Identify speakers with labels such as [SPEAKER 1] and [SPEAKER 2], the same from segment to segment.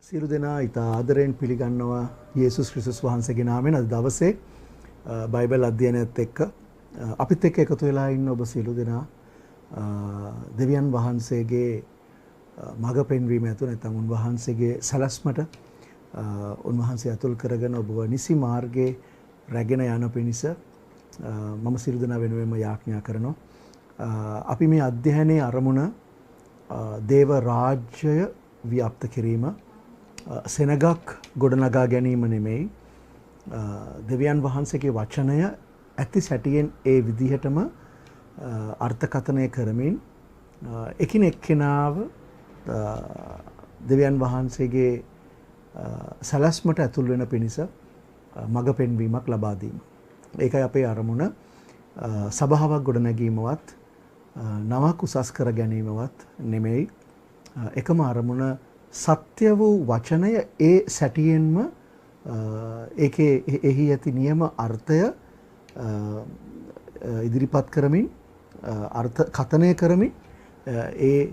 [SPEAKER 1] සියලු දෙනා ඉතා ආදරයෙන් පිළිගන්නවා යේසුස් ක්‍රිස්තුස් වහන්සේගේ නාමයෙන් අද දවසේ බයිබල් අධ්‍යයනයත් එක්ක අපිත් එක්ක එකතු වෙලා ඉන්න ඔබ සියලු දෙනා දෙවියන් වහන්සේගේ මඟ පෙන්වීම ඇතුළු නැත්නම් උන්වහන්සේගේ සලස්මට උන්වහන්සේ අතුල් කරගෙන ඔබව නිසි මාර්ගයේ රැගෙන යන පිණිස මම සියලු දෙනා වෙනුවෙන්ම යාඥා කරනවා. අපි මේ අධ්‍යයනයේ අරමුණ දේව රාජ්‍යය ව්‍යාප්ත කිරීම සෙනගක් ගොඩනගා ගැනීම නෙමෙයි, දෙවියන් වහන්සේගේ වචනය ඇති සැටියෙන් ඒ විදිහටම අර්ථකථනය කරමින් එකිනෙකනාව දෙවියන් වහන්සේගේ සලස්මට ඇතුල් වෙන පිණිස මඟ පෙන්වීමක් ලබා දීම. ඒකයි අපේ අරමුණ. සභාවක් ගොඩනැගීමවත් නවක් උසස් කර ගැනීමවත් නෙමෙයි. එකම අරමුණ සත්‍ය වූ වචනය ඒ සැටියෙන්ම ඒකේ එහි ඇති නියම අර්ථය ඉදිරිපත් කරමින් අර්ථ කථනය කරමින් ඒ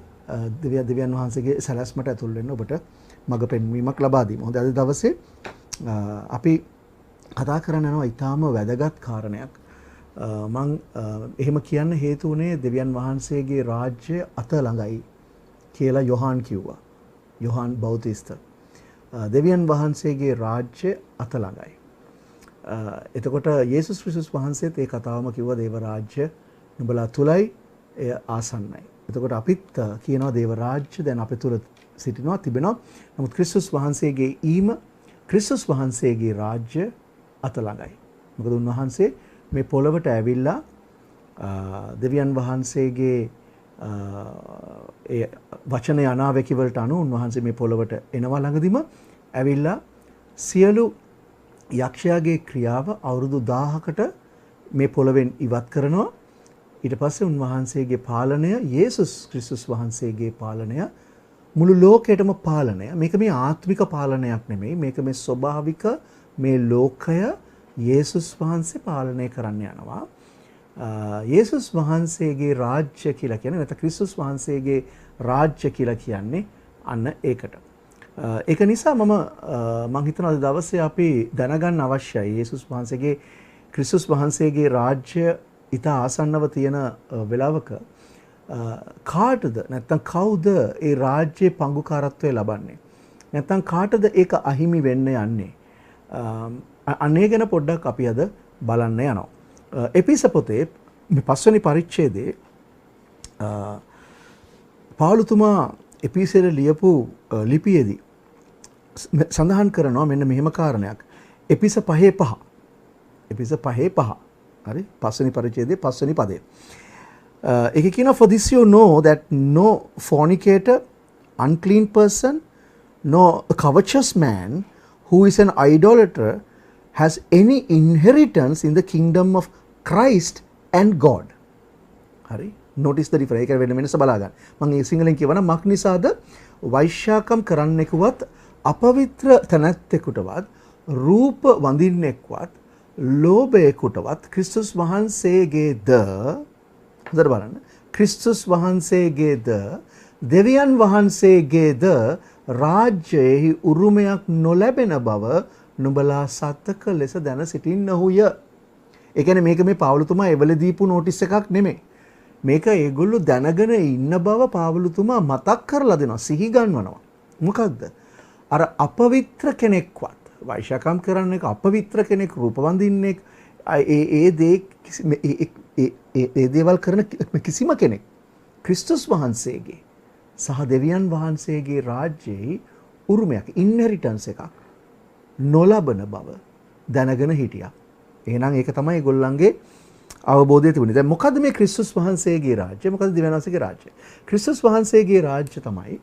[SPEAKER 1] දෙවියන් වහන්සේගේ සැලැස්මට ඇතුල් වෙන්න ඔබට මඟ පෙන්වීමක් ලබා දීම. හොඳයි, අද දවසේ අපි කතා කරන්න යනවා ඊටාම වැදගත් කාරණයක්. මම එහෙම කියන්න හේතු වුණේ දෙවියන් වහන්සේගේ රාජ්‍ය අත ළඟයි කියලා යොහාන් කිව්වා. යොහාන් බෞතිස්ත දෙවියන් වහන්සේගේ රාජ්‍ය අත ළඟයි. එතකොට යේසුස් ක්‍රිස්තුස් වහන්සේත් ඒ කතාවම කිව්වා දේව රාජ්‍ය නුඹලා තුලයි, එය ආසන්නයි. එතකොට අපිත් කියනවා දේව රාජ්‍ය දැන් අපේ තුල සිටිනවා තිබෙනවා. නමුත් ක්‍රිස්තුස් වහන්සේගේ ඊම ක්‍රිස්තුස් වහන්සේගේ රාජ්‍ය අත ළඟයි. මොකද උන්වහන්සේ මේ පොළවට ඇවිල්ලා දෙවියන් වහන්සේගේ ඒ වචන අනාවැකි වලට අනුව උන්වහන්සේ මේ පොළවට එනවා. ළඟදිම ඇවිල්ලා සියලු යක්ෂයාගේ ක්‍රියාව අවුරුදු 1000කට මේ පොළවෙන් ඉවත් කරනවා. ඊට පස්සේ උන්වහන්සේගේ පාලනය, යේසුස් ක්‍රිස්තුස් වහන්සේගේ පාලනය මුළු ලෝකයටම පාලනය. මේක මේ ආත්මික පාලනයක් නෙමෙයි. මේක මේ ස්වභාවික මේ ලෝකය යේසුස් වහන්සේ පාලනය කරන්න යනවා. යේසුස් වහන්සේගේ රාජ්‍ය කියලා කියන්නේ නැත්නම් ක්‍රිස්තුස් වහන්සේගේ රාජ්‍ය කියලා කියන්නේ අන්න ඒකට. ඒක නිසා මම හිතනවා අද දවසේ අපි දැනගන්න අවශ්‍යයි යේසුස් වහන්සේගේ ක්‍රිස්තුස් වහන්සේගේ රාජ්‍ය ඊට ආසන්නව තියෙන වෙලාවක කාටද නැත්නම් කවුද ඒ රාජ්‍යයේ පංගුකාරත්වය ලබන්නේ? නැත්නම් කාටද ඒක අහිමි වෙන්න යන්නේ? අනේ ගැන පොඩ්ඩක් අපි අද බලන්න යනවා. එපිස පොතේ මේ 5 වෙනි පරිච්ඡේදයේ පාවුලතුමා එපිසෙට ලියපු ලිපියේදී සඳහන් කරනවා මෙන්න මෙහෙම කාරණයක්. එපිස 5:5. එපිස 5:5. හරි? 5 වෙනි පරිච්ඡේදයේ 5 වෙනි පදය. ඒකේ කියනවා for this you know that no fornicator, unclean person, no covetous man who is an idolater has any inheritance in the kingdom of Christ and God. හරි? notice the difference. ඒක වෙන වෙනස බලා ගන්න. මම ඒ සිංහලෙන් කියවනම් මක් නිසාද වෛශ්‍යාකම් කරන්නෙකුවත් අපවිත්‍ර තැනැත්තෙකුටවත් රූප වඳින්නෙක්වත් ලෝභයෙකුටවත් ක්‍රිස්තුස් වහන්සේගේද හොඳට බලන්න ක්‍රිස්තුස් වහන්සේගේද දෙවියන් වහන්සේගේද රාජ්‍යයෙහි උරුමයක් නොලැබෙන බව නුඹලා සත්‍යක ලෙස දැන සිටින්නහුය. ඒ කියන්නේ මේක මේ පාවුලතුමා එවල දීපු නෝටිස් එකක් නෙමෙයි. මේක ඒගොල්ලෝ දැනගෙන ඉන්න බව පාවුලතුමා මතක් කරලා දෙනවා, සිහි ගන්වනවා. මොකක්ද? අර අපවිත්‍ර කෙනෙක්වත් වෛශ්‍යකම් කරන්නේ අපවිත්‍ර කෙනෙක්, රූප වඳින්නේ ඒ දේවල් කරන කිසිම කෙනෙක් ක්‍රිස්තුස් වහන්සේගේ සහ දෙවියන් වහන්සේගේ රාජ්‍යයේ උරුමයක්, ඉන්හෙරිටන්ස් එකක් නොලබන බව දැනගෙන හිටියා. එහෙනම් ඒක තමයි ඒගොල්ලන්ගේ අවබෝධය තිබුණේ. දැන් මොකද්ද මේ ක්‍රිස්තුස් වහන්සේගේ රාජ්‍ය? මොකද්ද දෙවියන් වහන්සේගේ රාජ්‍ය? ක්‍රිස්තුස් වහන්සේගේ රාජ්‍ය තමයි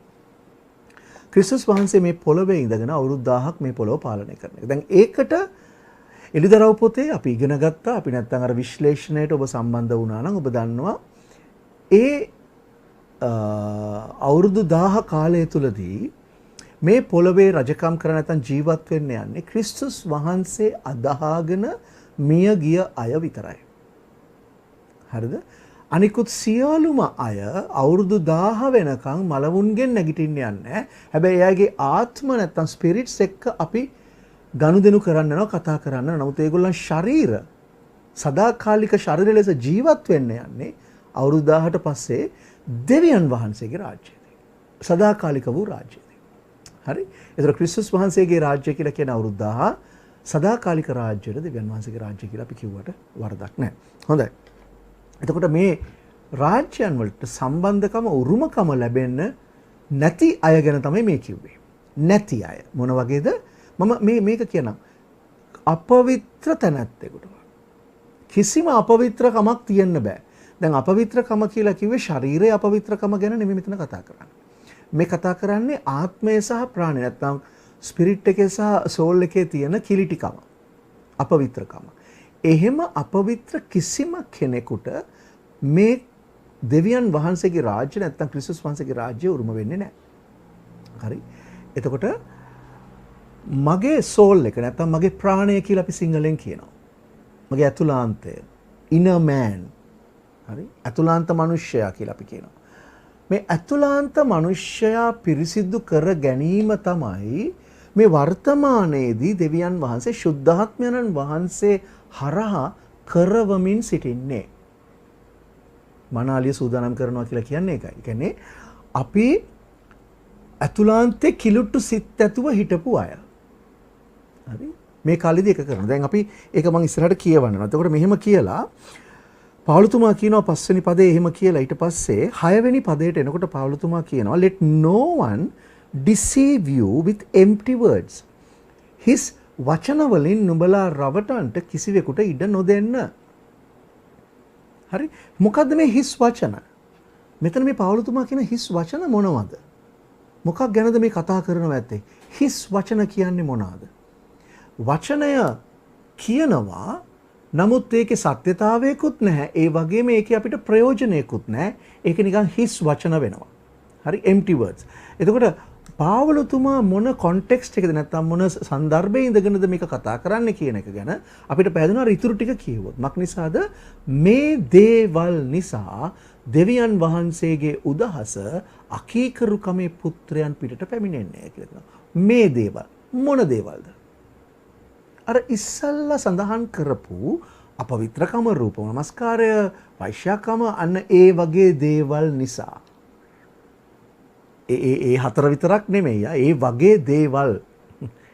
[SPEAKER 1] ක්‍රිස්තුස් වහන්සේ මේ පොළවේ ඉඳගෙන අවුරුදු 1000ක් මේ පොළව පාලනය කරන එක. දැන් ඒකට එළිදරව් පොතේ අපි ඉගෙන ගත්තා. අපි නැත්තම් අර විශ්ලේෂණයට ඔබ සම්බන්ධ වුණා නම් ඔබ දන්නවා ඒ අවුරුදු 1000 කාලය තුලදී මේ පොළවේ රජකම් කර නැත්නම් ජීවත් වෙන්න යන්නේ ක්‍රිස්තුස් වහන්සේ අදහාගෙන මිය ගිය අය විතරයි. හරිද? අනිකුත් සියලුම අය අවුරුදු 1000 වෙනකන් මලවුන්ගෙන් නැගිටින්න යන්නේ. හැබැයි එයාගේ ආත්ම නැත්තම් ස්පිරිට්ස් එක්ක අපි ගනුදෙනු කරන්න යනවා, කතා කරන්න. නමුත් ඒගොල්ලන් ශරීර සදාකාලික ශරීර ලෙස ජීවත් වෙන්න යන්නේ අවුරුදු 1000ට පස්සේ දෙවියන් වහන්සේගේ රාජ්‍යයේදී. සදාකාලික වූ රාජ්‍යයේදී. හරි? ඒතර ක්‍රිස්තුස් වහන්සේගේ රාජ්‍ය කියලා කියන අවුරුදු 1000 සදාකාලික රාජ්‍යයට දෙවියන් වහන්සේගේ රාජ්‍ය කියලා අපි කිව්වට වරදක් නැහැ. හොඳයි. එතකොට මේ රාජ්‍යයන් වලට සම්බන්ධකම උරුමකම ලැබෙන්න නැති අය ගැන තමයි මේ කිව්වේ. නැති අය මොන වගේද? මම මේක කියනම් අපවිත්‍ර තැනැත්තෙකුට කිසිම අපවිත්‍රකමක් තියෙන්න බෑ. දැන් අපවිත්‍රකම කියලා කිව්වේ ශරීරයේ අපවිත්‍රකම ගැන නෙමෙයි මෙතන කතා කරන්නේ. මේ කතා කරන්නේ ආත්මය සහ ප්‍රාණය නැත්නම් ස්පිරිට් එකේ සහ සෝල් එකේ තියෙන කිලිටිකම. අපවිත්‍රකම. එහෙම අපවිත්‍ර කිසිම කෙනෙකුට මේ දෙවියන් වහන්සේගේ රාජ්‍ය නැත්නම් ක්‍රිස්තුස් වහන්සේගේ රාජ්‍ය උරුම වෙන්නේ නැහැ. හරි? එතකොට මගේ සෝල් එක නැත්නම් මගේ ප්‍රාණය කියලා අපි සිංහලෙන් කියනවා. මගේ ඇතුළාන්තය, inner man. හරි? ඇතුළාන්ත මනුෂ්‍යයා කියලා අපි කියනවා. මේ ඇතුළාන්ත මනුෂ්‍යයා පිරිසිදු කර ගැනීම තමයි මේ වර්තමානයේදී දෙවියන් වහන්සේ ශුද්ධාත්මයන් වහන්සේ හරහා කරවමින් සිටින්නේ. මනාලිය සූදානම් කරනවා කියලා කියන්නේ ඒකයි. ඒ කියන්නේ අපි ඇතුළාන්තේ කිලුට්ටු සිත් ඇතුව හිටපු අය. හරි? මේ කාලෙදී එක කරනවා. දැන් අපි ඒක මම ඉස්සරහට කියවන්නවා. එතකොට මෙහෙම කියලා පාවුලතුමා කියනවා 5 වෙනි පදේ එහෙම කියලා ඊට පස්සේ 6 වෙනි පදයට එනකොට පාවුලතුමා කියනවා let no one deceive you with empty words. his වචන වලින් නුඹලා රවටන්ට කිසිවෙකුට ඉඩ නොදෙන්න. හරි? මොකද්ද මේ හිස් වචන? මෙතන මේ පාවුලතුමා කියන හිස් වචන මොනවද? මොකක් ගැනද මේ කතා කරනවා ඇත්තේ? හිස් වචන කියන්නේ මොනවාද? වචනය කියනවා නමුත් ඒකේ සත්‍යතාවයකුත් නැහැ. ඒ වගේම ඒකේ අපිට ප්‍රයෝජනයකුත් නැහැ. ඒක නිකන් හිස් වචන වෙනවා. හරි? empty words. එතකොට පාවුලතුමා මොන කොන්ටෙක්ස්ට් එකද නැත්නම් මොන සන්දර්භයේ ඉඳගෙනද මේක කතා කරන්න කියන එක ගැන අපිට පැහැදිනවා ඉතුරු ටික කියවුවොත්. මක් නිසාද? මේ දේවල් නිසා දෙවියන් වහන්සේගේ උදහස අකීකරුකමේ පුත්‍රයන් පිටට පැමිණෙන්නේ කියලා කියනවා. මේ දේවල් මොන දේවල්ද? අර ඉස්සල්ලා සඳහන් කරපු අපවිත්‍රකම, රූප නමස්කාරය, වෛශ්‍යාකම අන්න ඒ වගේ දේවල් නිසා. ඒ හතර විතරක් නෙමෙයි. ඒ වගේ දේවල්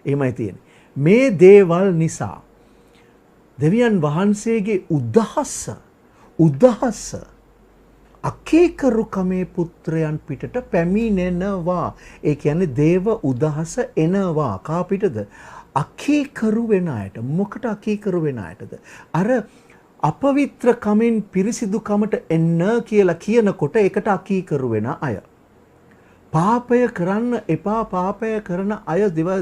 [SPEAKER 1] එහෙමයි තියෙන්නේ. මේ දේවල් නිසා දෙවියන් වහන්සේගේ උදහස අකීකරුකමේ පුත්‍රයන් පිටට පැමිණෙනවා. ඒ කියන්නේ දේව උදහස එනවා. කා පිටද? අකීකරු වෙන අයට. මොකට අකීකරු වෙන අයටද? අර අපවිත්‍රකමෙන් පිරිසිදුකමට එන්න කියලා කියනකොට ඒකට අකීකරු වෙන අය. පාපය කරන්න එපා, පාපය කරන අය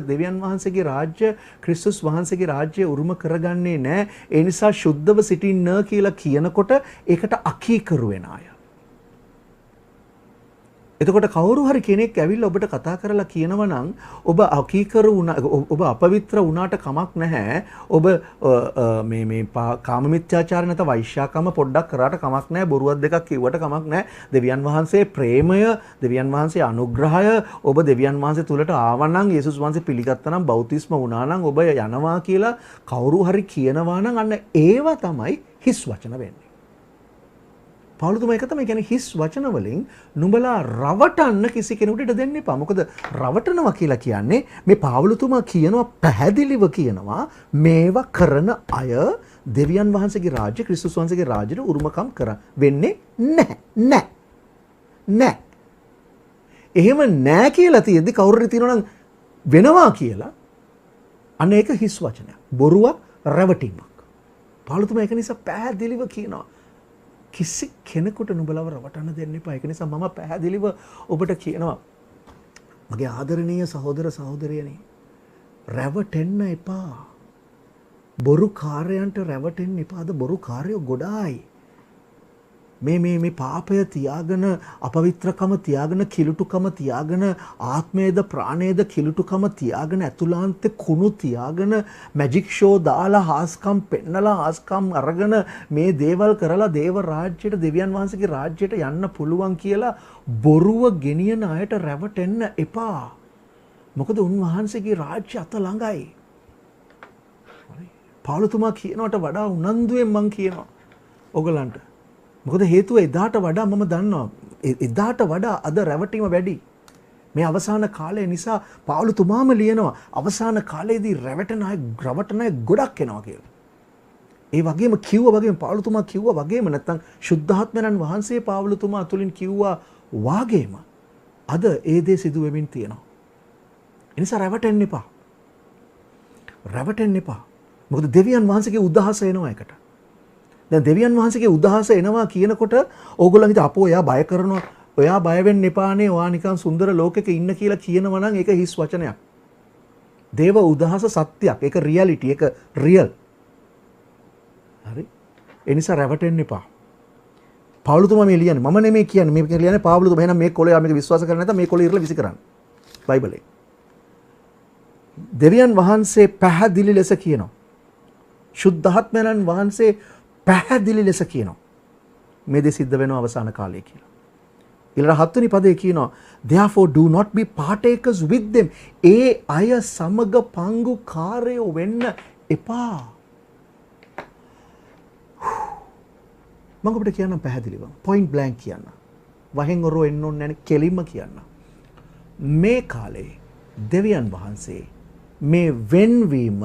[SPEAKER 1] දෙවියන් වහන්සේගේ රාජ්‍ය, ක්‍රිස්තුස් වහන්සේගේ රාජ්‍ය උරුම කරගන්නේ නැහැ. ඒ නිසා සුද්ධව සිටින්න කියලා කියනකොට ඒකට අකීකරු වෙන අය. එතකොට කවුරු හරි කෙනෙක් ඇවිල්ලා ඔබට කතා කරලා කියනවා නම් ඔබ අකීකරු වුණා, ඔබ අපවිත්‍ර වුණාට කමක් නැහැ. ඔබ මේ කාම මිත්‍යාචාර නැත වෛශ්‍යාකම පොඩ්ඩක් කරාට කමක් නැහැ. බොරුවක් දෙකක් කිව්වට කමක් නැහැ. දෙවියන් වහන්සේ ප්‍රේමය, දෙවියන් වහන්සේ අනුග්‍රහය ඔබ දෙවියන් වහන්සේ තුලට ආවනම්, යේසුස් වහන්සේ පිළිගත්තා නම්, බෞතිස්ම වුණා නම් ඔබ යනවා කියලා කවුරු හරි කියනවා නම් අන්න ඒව තමයි හිස් වචන වෙන්නේ. පාවුලතුමා එක තමයි කියන්නේ හිස් වචන වලින් නුඹලා රවටන්න කිසි කෙනෙකුට ඉඩ දෙන්න එපා. මොකද රවටනවා කියලා කියන්නේ මේ පාවුලතුමා කියනවා, පැහැදිලිව කියනවා මේවා කරන අය දෙවියන් වහන්සේගේ රාජ්‍ය, ක්‍රිස්තුස් වහන්සේගේ රාජ්‍යට උරුමකම් කර වෙන්නේ නැහැ. එහෙම නැහැ කියලා තියෙද්දි කවුරු හරි තියනවා නම් වෙනවා කියලා අන්න ඒක හිස් වචනයක්. බොරුවක්, රැවටීමක්. පාවුලතුමා ඒක නිසා පැහැදිලිව කියනවා කිසි කෙනෙකුට නුඹලව රවටන්න දෙන්න එපා. ඒක නිසා මම පැහැදිලිව ඔබට කියනවා මගේ ආදරණීය සහෝදර සහෝදරියනි, රැවටෙන්න එපා. බොරු කාර්යයන්ට රැවටෙන්න එපා. අද බොරු කාර්යෝ ගොඩායි. මේ පාපය තියාගෙන අපවිත්‍රකම තියාගෙන කිලුටුකම තියාගෙන ආත්මයේද ප්‍රාණයේද කිලුටුකම තියාගෙන ඇතුළාන්තේ කුණු තියාගෙන මැජික් ෂෝ දාලා හාස්කම් පෙන්නලා හාස්කම් අරගෙන මේ දේවල් කරලා දේව රාජ්‍යයට දෙවියන් වහන්සේගේ රාජ්‍යයට යන්න පුළුවන් කියලා බොරුව ගෙනියන අයට රැවටෙන්න එපා. මොකද උන්වහන්සේගේ රාජ්‍ය අත ළඟයි. පාවුලතුමා කියනවට වඩා උනන්දුවෙන් මං කියනවා ඔයගලන්ට. මොකද හේතුව එදාට වඩා මම දන්නවා එදාට වඩා අද රැවටීම වැඩි. මේ අවසාන කාලය නිසා පාවුලතුමාම ලියනවා අවසාන කාලයේදී රැවටෙන අය ගොඩක් එනවා කියලා. ඒ වගේම කිව්වා වගේම පාවුලතුමා කිව්වා වගේම නැත්තම් ශුද්ධාත්මයන් වහන්සේ පාවුලතුමා තුලින් කිව්වා වාගේම අද ඒ දේ සිදු වෙමින් තියෙනවා. ඒ නිසා රැවටෙන්න එපා. රැවටෙන්න එපා. මොකද දෙවියන් වහන්සේගේ උදහස එනවා එකට. දැන් දෙවියන් වහන්සේගේ උදහස එනවා කියනකොට ඕගොල්ලන් හිත අපෝ එයා බය කරනවා. ඔයා බය වෙන්න එපානේ. ඔයා නිකන් සුන්දර ලෝකෙක ඉන්න කියලා කියනවා නම් ඒක හිස් වචනයක්. දේව උදහස සත්‍යයක්. ඒක රියැලිටි. ඒක රියල්. හරි. ඒ නිසා රැවටෙන්න එපා. පාවුලතුමා මේ ලියන්නේ මම නෙමෙයි කියන්නේ. මේ ලියන්නේ පාවුලතුමා. එහෙනම් මේ කොලේ මේක විශ්වාස කරන්නේ නැත්නම් මේ කොලේ ඉරලා විසි කරන්න. බයිබලේ. දෙවියන් වහන්සේ පැහැදිලි ලෙස කියනවා. ශුද්ධාත්මයන් වහන්සේ පැහැදිලි ලෙස කියනවා මේ දේ සිද්ධ වෙනවා අවසාන කාලයේ කියලා. ඊළඟ 7 වෙනි පදේ කියනවා therefore do not be partakers with them. ඒ අය සමග පංගුකාරයෝ වෙන්න එපා. මම ඔබට කියන්නම් පැහැදිලිව point blank කියන්න. වහෙන් ඔරෝ එන්න ඕනේ නැහැ කෙලින්ම කියන්න. මේ කාලේ දෙවියන් වහන්සේ මේ වෙන්වීම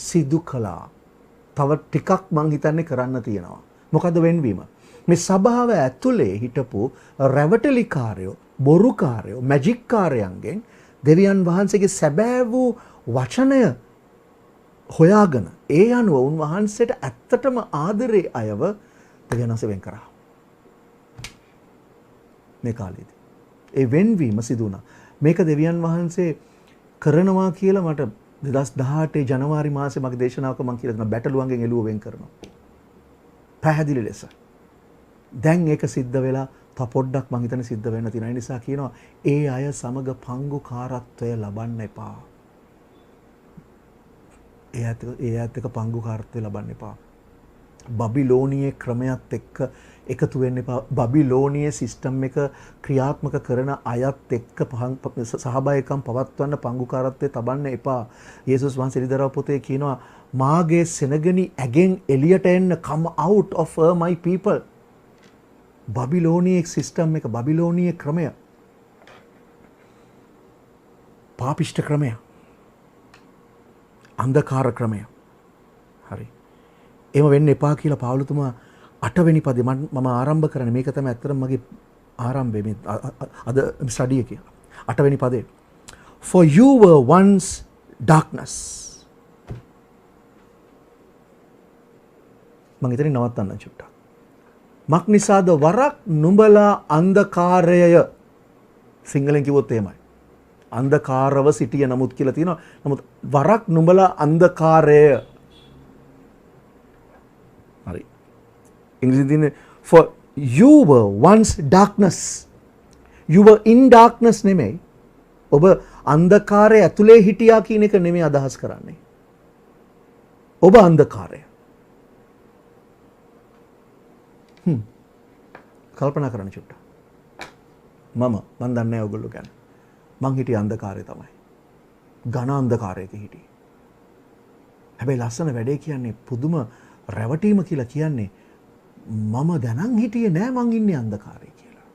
[SPEAKER 1] සිදු කළා. තව ටිකක් මං හිතන්නේ කරන්න තියෙනවා. මොකද වෙන්වීම? මේ සභාව ඇතුලේ හිටපු රැවටලිකාරයෝ, බොරුකාරයෝ, මැජික්කාරයන්ගෙන් දෙවියන් වහන්සේගේ සැබෑ වූ වචනය හොයාගෙන ඒ අනුව උන්වහන්සේට ඇත්තටම ආදරේ අයව දෙවියන් වහන්සේ වෙන් කරා. මේ කාලේදී. ඒ වෙන්වීම සිදු වුණා. මේක දෙවියන් වහන්සේ කරනවා කියලා මට 2018 ජනවාරි මාසේ මගේ දේශනාවක මම කියලා දෙනවා බැටළුවන්ගෙන් එළුව වෙන් කරනවා. පැහැදිලි ලෙස. දැන් ඒක සිද්ධ වෙලා තව පොඩ්ඩක් මම හිතන්නේ සිද්ධ වෙන්න තියෙනවා. ඒ නිසා කියනවා ඒ අය සමග පංගුකාරත්වය ලබන්න එපා. ඒ ඇත්ත එක පංගුකාරත්වය ලබන්න එපා. බබිලෝනියේ ක්‍රමයක් එක්ක එකතු වෙන්න එපා. බබිලෝනියේ සිස්ටම් එක ක්‍රියාත්මක කරන අයත් එක්ක සහභාගීකම් පවත්වන්න පංගුකාරත්වයේ තබන්න එපා. යේසුස් වහන්සේ ඉරිදරව් පොතේ කියනවා මාගේ සෙනගනි ඇගෙන් එළියට එන්න come out of my people. බබිලෝනියේ සිස්ටම් එක බබිලෝනියේ ක්‍රමය පාපිෂ්ඨ ක්‍රමය අන්ධකාර ක්‍රමය. හරි. එහෙම වෙන්න එපා කියලා පාවුලතුමා 8 වෙනි පදේ මම ආරම්භ කරන්නේ මේක තමයි ඇත්තටම මගේ ආරම්භය මේ අද ස්ටඩි එකේ 8 වෙනි පදේ for you were once darkness. මම ඉතින් නවත්තන්න චුට්ටක්. මක් නිසාද වරක් නුඹලා අන්ධකාරය සිංහලෙන් කිව්වොත් එහෙමයි. අන්ධකාරව සිටිය නමුත් කියලා තියෙනවා. නමුත් වරක් නුඹලා අන්ධකාරය. හරි. ඉංග්‍රීසියෙන් තියෙන්නේ for you were once darkness. You were in darkness නෙමෙයි. ඔබ අන්ධකාරය ඇතුලේ හිටියා කියන එක නෙමෙයි අදහස් කරන්නේ. ඔබ අන්ධකාරය. කල්පනා කරන්න චුට්ටක්. මම දන්නේ නැහැ ඔයගොල්ලෝ ගැන. මං හිටියේ අන්ධකාරය තමයි. ඝන අන්ධකාරයක හිටියේ. හැබැයි ලස්සන වැඩේ කියන්නේ පුදුම රැවටීම කියලා කියන්නේ මම දැනන් හිටියේ නෑ මං ඉන්නේ අන්ධකාරයේ කියලා.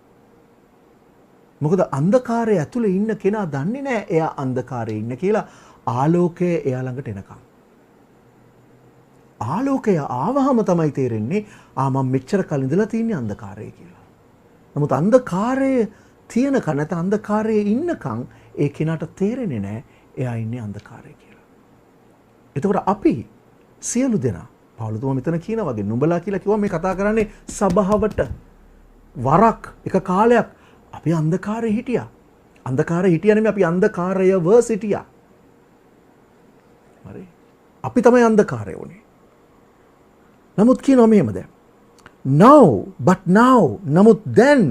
[SPEAKER 1] මොකද අන්ධකාරය ඇතුලේ ඉන්න කෙනා දන්නේ නෑ එයා අන්ධකාරයේ ඉන්න කියලා ආලෝකය එයා ළඟට එනකම්. ආලෝකය ආවහම තමයි තේරෙන්නේ මම මෙච්චර කල් ඉඳලා තින්නේ අන්ධකාරයේ කියලා. නමුත් අන්ධකාරයේ තියෙනකන් නැත්නම් අන්ධකාරයේ ඉන්නකන් ඒ කෙනාට තේරෙන්නේ නැහැ එයා ඉන්නේ අන්ධකාරයේ කියලා. එතකොට අපි සියලු දෙනා පාවුලතුමා මෙතන කියන වගේ නුඹලා කියලා කිව්වා මේ කතා කරන්නේ සබාවට වරක් එක කාලයක් අපි අන්ධකාරයේ හිටියා. අන්ධකාරයේ හිටියා නෙමෙයි අපි අන්ධකාරයව සිටියා. හරි. අපි තමයි අන්ධකාරය වුනේ. නමුත් කියනවා මෙහෙම දැන් now but now නමුත් දැන්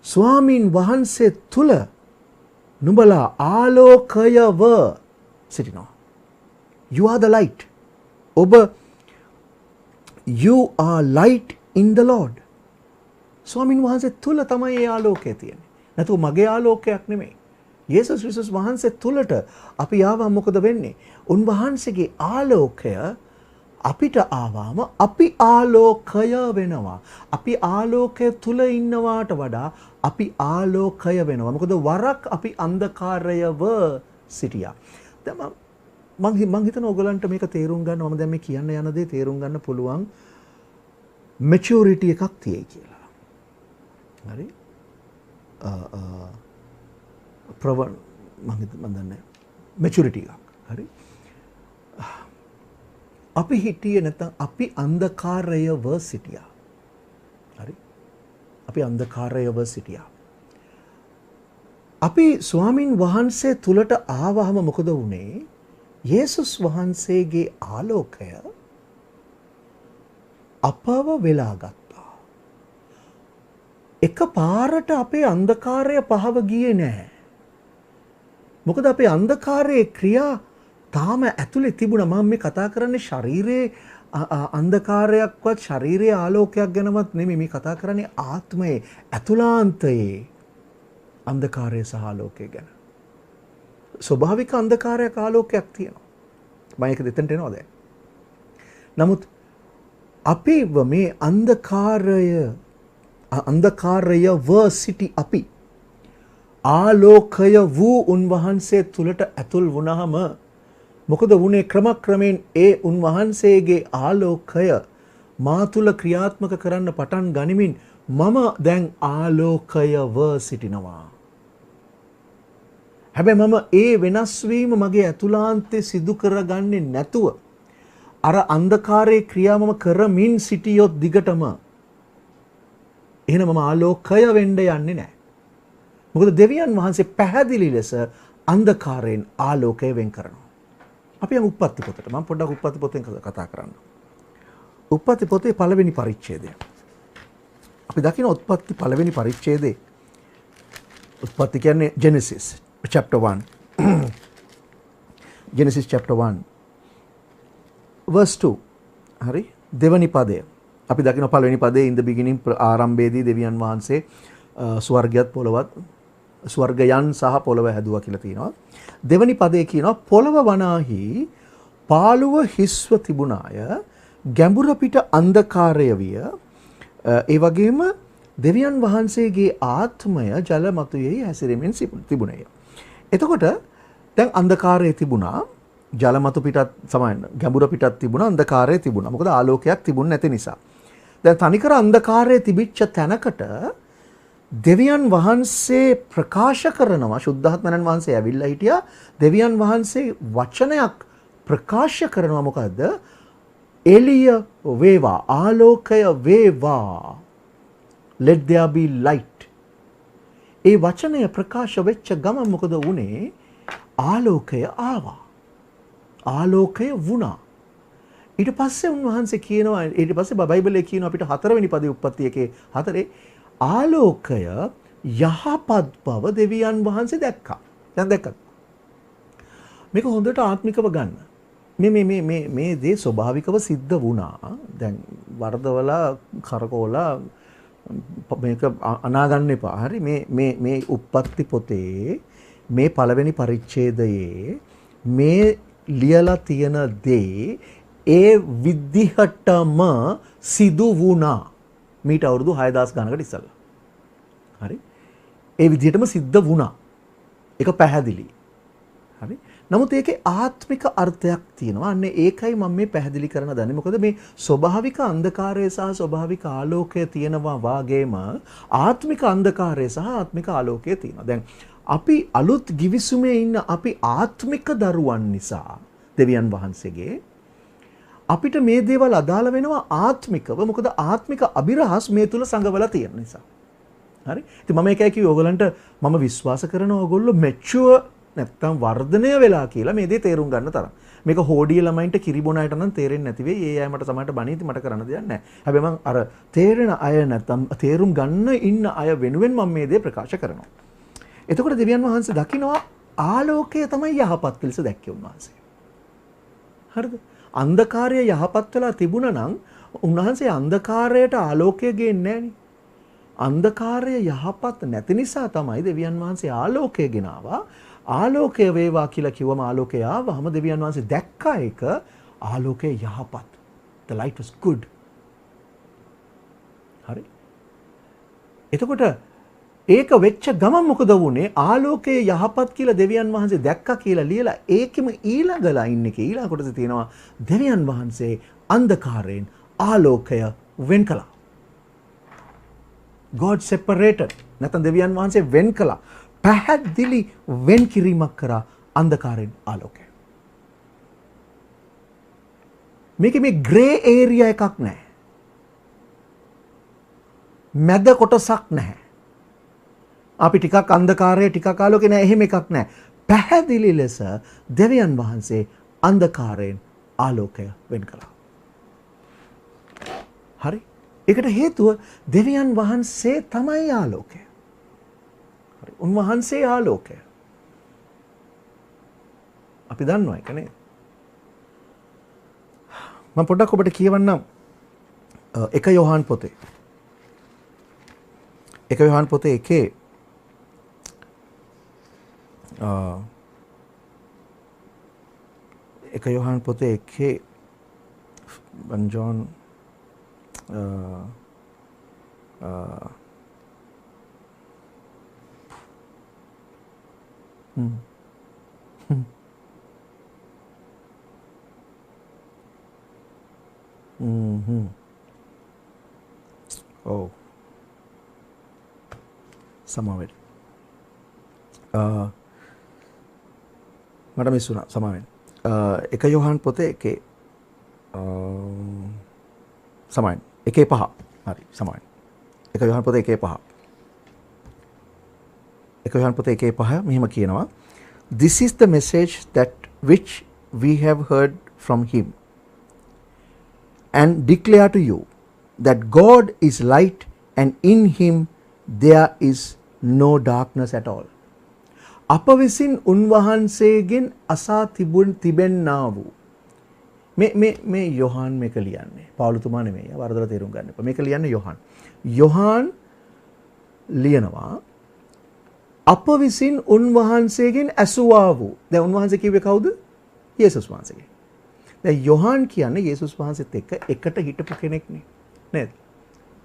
[SPEAKER 1] ස්වාමීන් වහන්සේ තුල නුඹලා ආලෝකයව සිටිනවා. You are the light. ඔබ you are light in the Lord. ස්වාමීන් වහන්සේ තුල තමයි ඒ ආලෝකය තියෙන්නේ. නැතුව මගේ ආලෝකයක් නෙමෙයි. යේසුස් ක්‍රිස්තුස් වහන්සේ තුලට අපි ආවම මොකද වෙන්නේ? උන්වහන්සේගේ ආලෝකය අපිට ආවම අපි ආලෝකය වෙනවා. අපි ආලෝකය තුල ඉන්නවාට වඩා අපි ආලෝකය වෙනවා. මොකද වරක් අපි අන්ධකාරයව සිටියා. දැන් මම හිතන ඔයගලන්ට මේක තේරුම් ගන්න මම දැන් මේ කියන්න යන දේ තේරුම් ගන්න පුළුවන් maturity එකක් තියෙයි කියලා. හරි? මම දන්නේ maturity එකක්. හරි? අපි හිටියේ නැත්නම් අපි අන්ධකාරයව සිටියා. හරි? අපි අන්ධකාරයව සිටියා. අපි ස්වාමින් වහන්සේ තුලට ආවහම මොකද වුනේ? යේසුස් වහන්සේගේ ආලෝකය අපව වෙලා ගත්තා. එකපාරට අපේ අන්ධකාරය පහව ගියේ නැහැ. මොකද අපේ අන්ධකාරයේ ක්‍රියා තාම ඇතුලේ තිබුණා. මම මේ කතා කරන්නේ ශරීරයේ අන්ධකාරයක්වත් ශරීරයේ ආලෝකයක් ගැනවත් නෙමෙයි. මේ කතා කරන්නේ ආත්මයේ ඇතුළාන්තයේ අන්ධකාරය සහ ආලෝකය ගැන. ස්වභාවික අන්ධකාරයක් ආලෝකයක් තියෙනවා. මම ඒක දෙතෙන්ට එනවා දැන්. නමුත් අපි මේ අන්ධකාරයව සිටි අපි ආලෝකය වූ උන්වහන්සේ තුලට ඇතුල් වුණාම මොකද වුනේ? ක්‍රමක්‍රමයෙන් ඒ උන්වහන්සේගේ ආලෝකය මා තුල ක්‍රියාත්මක කරන්න පටන් ගනිමින් මම දැන් ආලෝකයව සිටිනවා. හැබැයි මම ඒ වෙනස් වීම මගේ ඇතුළාන්තේ සිදු කරගන්නේ නැතුව අර අන්ධකාරයේ ක්‍රියා මම කරමින් සිටියොත් දිගටම එහෙනම් මම ආලෝකය වෙන්න යන්නේ නැහැ. මොකද දෙවියන් වහන්සේ පැහැදිලි ලෙස අන්ධකාරයෙන් ආලෝකය වෙන් කරනවා. අපි යමු උප්පත්ති පොතට. මම පොඩ්ඩක් උප්පත්ති පොතෙන් කතා කරන්න. උප්පත්ති පොතේ පළවෙනි පරිච්ඡේදය. අපි දකින උත්පත්ති පළවෙනි පරිච්ඡේදේ. උත්පත්ති කියන්නේ Genesis chapter 1. Genesis chapter 1 verse 2. හරි? දෙවනි පදය. අපි දකින පළවෙනි පදේ in the beginning ආරම්භයේදී දෙවියන් වහන්සේ ස්වර්ගයත් පොළවත් ස්වර්ගයන් සහ පොළව හැදුවා කියලා තියෙනවා. දෙවනි පදේ කියනවා පොළව වනාහි පාළුව හිස්ව තිබුණාය, ගැඹුර පිට අන්ධකාරය විය. ඒ වගේම දෙවියන් වහන්සේගේ ආත්මය ජල මතුයෙහි හැසිරෙමින් තිබුණේය. එතකොට දැන් අන්ධකාරය තිබුණා, ජල මතු පිටත් සමාන ගැඹුර පිටත් තිබුණා, අන්ධකාරය තිබුණා. මොකද ආලෝකයක් තිබුණ නැති නිසා. දැන් තනිකර අන්ධකාරයේ තිබිච්ච තැනකට දෙවියන් වහන්සේ ප්‍රකාශ කරනවා. ශුද්ධාත්මයන් වහන්සේ ඇවිල්ලා හිටියා. දෙවියන් වහන්සේ වචනයක් ප්‍රකාශ කරනවා. මොකද්ද? එළිය වේවා, ආලෝකය වේවා, let there be light. ඒ වචනය ප්‍රකාශ වෙච්ච ගමන් මොකද වුනේ? ආලෝකය ආවා, ආලෝකය වුණා. ඊට පස්සේ උන්වහන්සේ කියනවා, ඊට පස්සේ බයිබලයේ කියනවා අපිට 4 වෙනි පදේ උප්පත්ති එකේ 4 ආලෝකය යහපත් බව දෙවියන් වහන්සේ දැක්කා. දැන් දැක්කද? මේක හොඳට ආත්මිකව ගන්න. මේ දේ ස්වභාවිකව සිද්ධ වුණා. දැන් වර්ධවලා කරකෝලා මේක අනාගන්න එපා. හරි? මේ උප්පත්ති පොතේ මේ පළවෙනි පරිච්ඡේදයේ මේ ලියලා තියෙන දේ ඒ විදිහටම සිදු වුණා. මීට අවුරුදු 6000 ගණනකට ඉස්සෙල්ලා. හරි? ඒ විදිහටම සිද්ධ වුණා. ඒක පැහැදිලි. හරි? නමුත් ඒකේ ආත්මික අර්ථයක් තියෙනවා. අන්න ඒකයි මම මේ පැහැදිලි කරන්න දන්නේ. මොකද මේ ස්වභාවික අන්ධකාරය සහ ස්වභාවික ආලෝකය තියෙනවා වාගේම ආත්මික අන්ධකාරය සහ ආත්මික ආලෝකය තියෙනවා. දැන් අපි අලුත් ගිවිසුමේ ඉන්න අපි ආත්මික දරුවන් නිසා දෙවියන් වහන්සේගේ අපිට මේ දේවල් අදාළ වෙනවා ආත්මිකව. මොකද ආත්මික අභිරහස් මේ තුල සංගවලා තියෙන නිසා. හරි? ඉතින් මම ඒකයි කිව්වේ ඕගලන්ට මම විශ්වාස කරනවා ඕගොල්ලෝ මැචුවර් නැත්තම් වර්ධනය වෙලා කියලා මේ දේ තේරුම් ගන්න තරම්. මේක හෝඩිය ළමයින්ට කිරි බොන අයට නම් තේරෙන්නේ නැති වෙයි. ඒ අය මට සමහරට බණීති මට කරන්න දෙයක් නැහැ. හැබැයි මම අර තේරෙන අය නැත්තම් තේරුම් ගන්න ඉන්න අය වෙනුවෙන් මම මේ දේ ප්‍රකාශ කරනවා. එතකොට දෙවියන් වහන්සේ දකිනවා ආලෝකය තමයි යහපත් ලෙස දැක්කේ උන්වහන්සේ. හරිද? අන්ධකාරය යහපත් වෙලා තිබුණා නම් උන්වහන්සේ අන්ධකාරයට ආලෝකය ගේන්නේ නැහනේ. අන්ධකාරය යහපත් නැති නිසා තමයි දෙවියන් වහන්සේ ආලෝකය ගෙනාවා. ආලෝකය වේවා කියලා කිව්වම ආලෝකය ආවම දෙවියන් වහන්සේ දැක්කා ඒක ආලෝකය යහපත්. The light was good. හරි. එතකොට ඒක වෙච්ච ගමන් මොකද වුනේ? ආලෝකය යහපත් කියලා දෙවියන් වහන්සේ දැක්කා කියලා ලියලා ඒකෙම ඊළඟ ලයින් එකේ ඊළඟ කොටසේ තියෙනවා දෙවියන් වහන්සේ අන්ධකාරයෙන් ආලෝකය වෙන් කළා. God separated. නැත්නම් දෙවියන් වහන්සේ වෙන් කළා. පැහැදිලි වෙන් කිරීමක් කරා අන්ධකාරයෙන් ආලෝකය. මේකේ මේ ග්‍රේ ඒරියා එකක් නැහැ. මැද කොටසක් නැහැ. අපි ටිකක් අන්ධකාරය ටිකක් ආලෝකය නෑ එහෙම එකක් නෑ. පැහැදිලි ලෙස දෙවියන් වහන්සේ අන්ධකාරයෙන් ආලෝකය වෙන් කළා. හරි? ඒකට හේතුව දෙවියන් වහන්සේ තමයි ආලෝකය. හරි. උන්වහන්සේ ආලෝකය. අපි දන්නවා ඒක නේද? මම පොඩ්ඩක් ඔබට කියවන්නම් 1 යෝහන් පොතේ. 1 යෝහන් පොතේ එකේ එක යෝහන් පොතේ එකේ ජෝන් ඔව් සමාවෙන්න මට මිස් වුණා සමාවෙන්න 1 යෝහන් පොතේ එකේ සමාවෙන්න 1:5 හරි සමාවෙන්න 1 යෝහන් පොතේ 1:5 1 යෝහන් පොතේ 1:5 මෙහෙම කියනවා This is the message that which we have heard from him and declare to you that God is light and in him there is no darkness at all. අප විසින් උන්වහන්සේගෙන් අසා තිබෙන්නා වූ මේ යොහාන් මේක ලියන්නේ පවුලතුමා නෙමෙයි වරදලා තේරුම් ගන්න එපා මේක ලියන්නේ යොහාන් ලියනවා අප විසින් උන්වහන්සේගෙන් ඇසුවා වූ දැන් උන්වහන්සේ කිව්වේ කවුද යේසුස් වහන්සේගේ දැන් යොහාන් කියන්නේ යේසුස් වහන්සේත් එක්ක එකට හිටපු කෙනෙක් නේද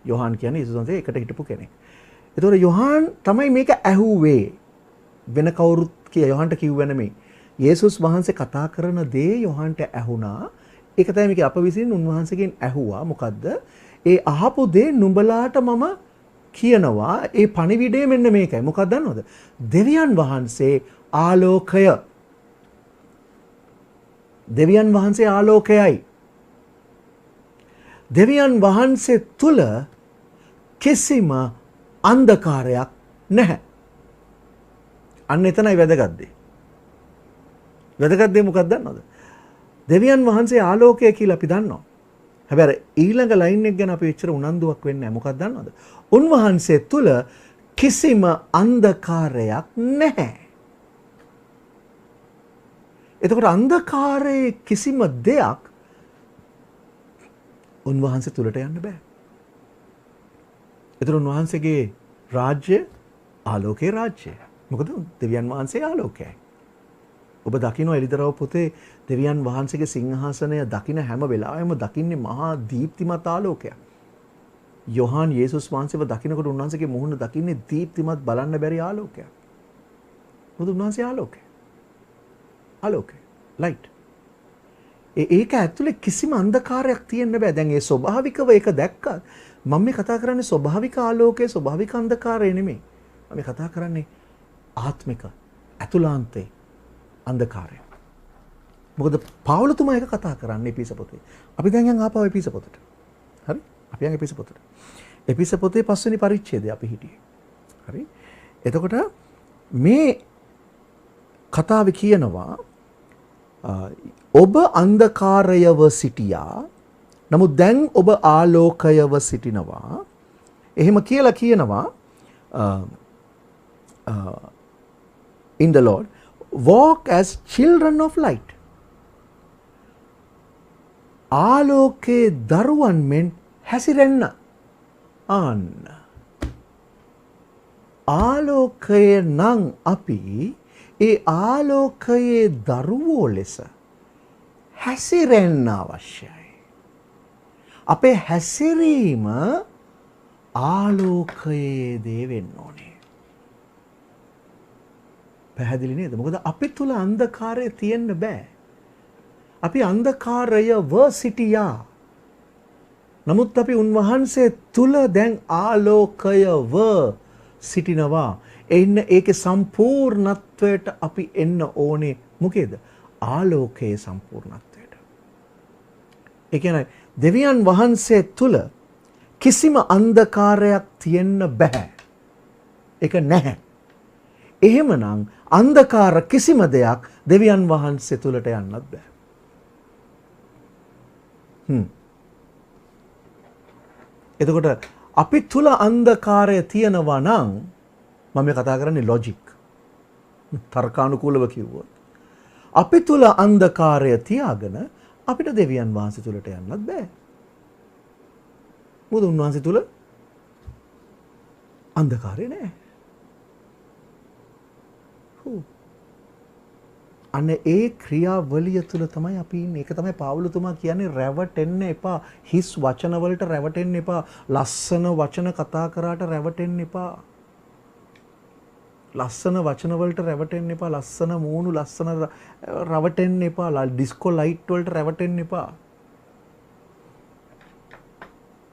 [SPEAKER 1] යොහාන් කියන්නේ යේසුස් වහන්සේ එකට හිටපු කෙනෙක් ඒතකොට යොහාන් තමයි මේක ඇහුවේ වෙන කවුරුත් යොහන්ට කිව්ව නෙමෙයි. යේසුස් වහන්සේ කතා කරන දේ යොහන්ට ඇහුණා. ඒක තමයි මේක අප විසින් උන්වහන්සේගෙන් ඇහුවා. මොකද්ද? ඒ අහපු දේ නුඹලාට මම කියනවා. ඒ පණිවිඩය මෙන්න මේකයි. මොකක්ද දන්නවද? දෙවියන් වහන්සේ ආලෝකය. දෙවියන් වහන්සේ ආලෝකයයි. දෙවියන් වහන්සේ තුල කිසිම අන්ධකාරයක් නැහැ. අන්න එතනයි වැදගත් දේ. වැදගත් දේ මොකක්ද දන්නවද? දෙවියන් වහන්සේ ආලෝකය කියලා අපි දන්නවා. හැබැයි ඊළඟ ලයින් එක ගැන අපි එච්චර උනන්දුවක් වෙන්නේ නැහැ. මොකක්ද දන්නවද? උන්වහන්සේ තුල කිසිම අන්ධකාරයක් නැහැ. එතකොට අන්ධකාරයේ කිසිම දෙයක් උන්වහන්සේ තුලට යන්න බෑ. එතකොට උන්වහන්සේගේ රාජ්‍ය ආලෝකයේ රාජ්‍යය. මොකද දෙවියන් වහන්සේ ආලෝකයයි. ඔබ දකින්න එලිදරව් පොතේ දෙවියන් වහන්සේගේ සිංහාසනය දකින්න හැම වෙලාවෙම දකින්නේ මහා දීප්තිමත් ආලෝකයක්. යොහාන් යේසුස් වහන්සේව දකින්නකොට උන්වහන්සේගේ මුහුණ දකින්නේ දීප්තිමත් බලන්න බැරි ආලෝකයක්. මොකද උන්වහන්සේ ආලෝකය. ආලෝකය. ලයිට්. ඒක ඇතුලේ කිසිම අන්ධකාරයක් තියෙන්න බෑ. දැන් ඒ ස්වභාවිකව ඒක දැක්කත් මම මේ කතා කරන්නේ ස්වභාවික ආලෝකයේ ස්වභාවික අන්ධකාරය නෙමෙයි. මම කතා කරන්නේ ආත්මික අතුලාන්තේ අන්ධකාරය. මොකද පවුලතුමා එක කතා කරන්නේ එපිස පොතේ. අපි දැන් යන් ආපහු එපිස පොතට. හරි? අපි යන් එපිස පොතට. එපිස පොතේ 5 වෙනි පරිච්ඡේදය අපි හිටියේ. හරි? එතකොට මේ කතාවේ කියනවා ඔබ අන්ධකාරයව සිටියා නමුත් දැන් ඔබ ආලෝකයව සිටිනවා. එහෙම කියලා කියනවා in the Lord, walk as children of light. ආලෝකේ දරුවන් මෙන් හැසිරෙන්න. ආන්න. ආලෝකය නම් අපි ඒ ආලෝකයේ දරුවෝ ලෙස හැසිරෙන්න අවශ්‍යයි. අපේ හැසිරීම ආලෝකයේ දේ වෙන්න ඕනේ. පැහැදිලි නේද? මොකද අපි තුල අන්ධකාරය තියෙන්න බෑ. අපි අන්ධකාරයව සිටියා. නමුත් අපි උන්වහන්සේ තුල දැන් ආලෝකයව සිටිනවා. එන්න ඒකේ සම්පූර්ණත්වයට අපි එන්න ඕනේ. මොකේද? ආලෝකයේ සම්පූර්ණත්වයට. ඒ කියන්නේ දෙවියන් වහන්සේ තුල කිසිම අන්ධකාරයක් තියෙන්න බෑ. ඒක නැහැ. එහෙමනම් අන්ධකාර කිසිම දෙයක් දෙවියන් වහන්සේ තුලට යන්නත් බෑ. එතකොට අපි තුල අන්ධකාරය තියෙනවා නම් මම මේ කතා කරන්නේ ලොජික්. තර්කානුකූලව කිව්වොත්. අපි තුල අන්ධකාරය තියාගෙන අපිට දෙවියන් වහන්සේ තුලට යන්නත් බෑ. මොකද උන්වහන්සේ තුල අන්ධකාරය නැහැ. අන්න ඒ ක්‍රියාවලිය තුල තමයි අපි ඉන්නේ. ඒක තමයි පාවුලතුමා කියන්නේ රැවටෙන්න එපා. හිස් වචන වලට රැවටෙන්න එපා. ලස්සන වචන කතා කරාට රැවටෙන්න එපා. ලස්සන වචන වලට රැවටෙන්න එපා. ලස්සන මූණු ලස්සන රැවටෙන්න එපා. ඩිස්කෝ ලයිට් වලට රැවටෙන්න එපා.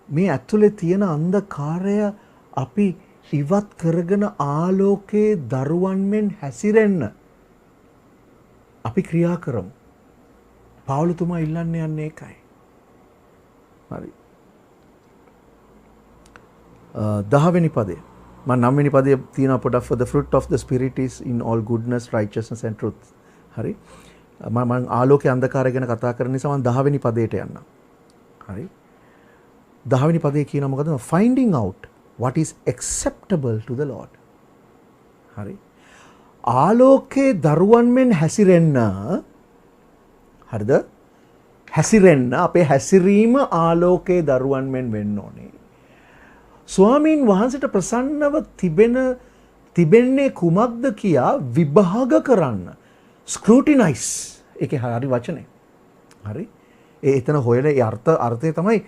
[SPEAKER 1] මේ ඇතුලේ තියෙන අන්ධකාරය අපි ඉවත් කරගෙන ආලෝකයේ දරුවන් මෙන් හැසිරෙන්න අපි ක්‍රියා කරමු. පාවුලතුමා ඉල්ලන්නේ යන්නේ ඒකයි. හරි. 10 වෙනි පදේ. මම 9 වෙනි පදේ තියෙන පොඩක් for the fruit of the spirit is in all goodness, righteousness and truth. හරි. මම ආලෝකයේ අන්ධකාරය ගැන කතා කරන නිසා මම 10 වෙනි පදේට යන්නම්. හරි. 10 වෙනි පදේ කියනවා මොකද? finding out what is acceptable to the Lord. හරි. ආලෝකයේ දරුවන් මෙන් හැසිරෙන්න. හරිද? හැසිරෙන්න අපේ හැසිරීම ආලෝකයේ දරුවන් මෙන් වෙන්න ඕනේ. ස්වාමීන් වහන්සේට ප්‍රසන්නව තිබෙන්නේ කුමක්ද කියා විභාග කරන්න. ස්ක්‍රූටිනයිස්. ඒකේ හරි වචනේ. හරි. එතන හොයලා ඒ අර්ථය තමයි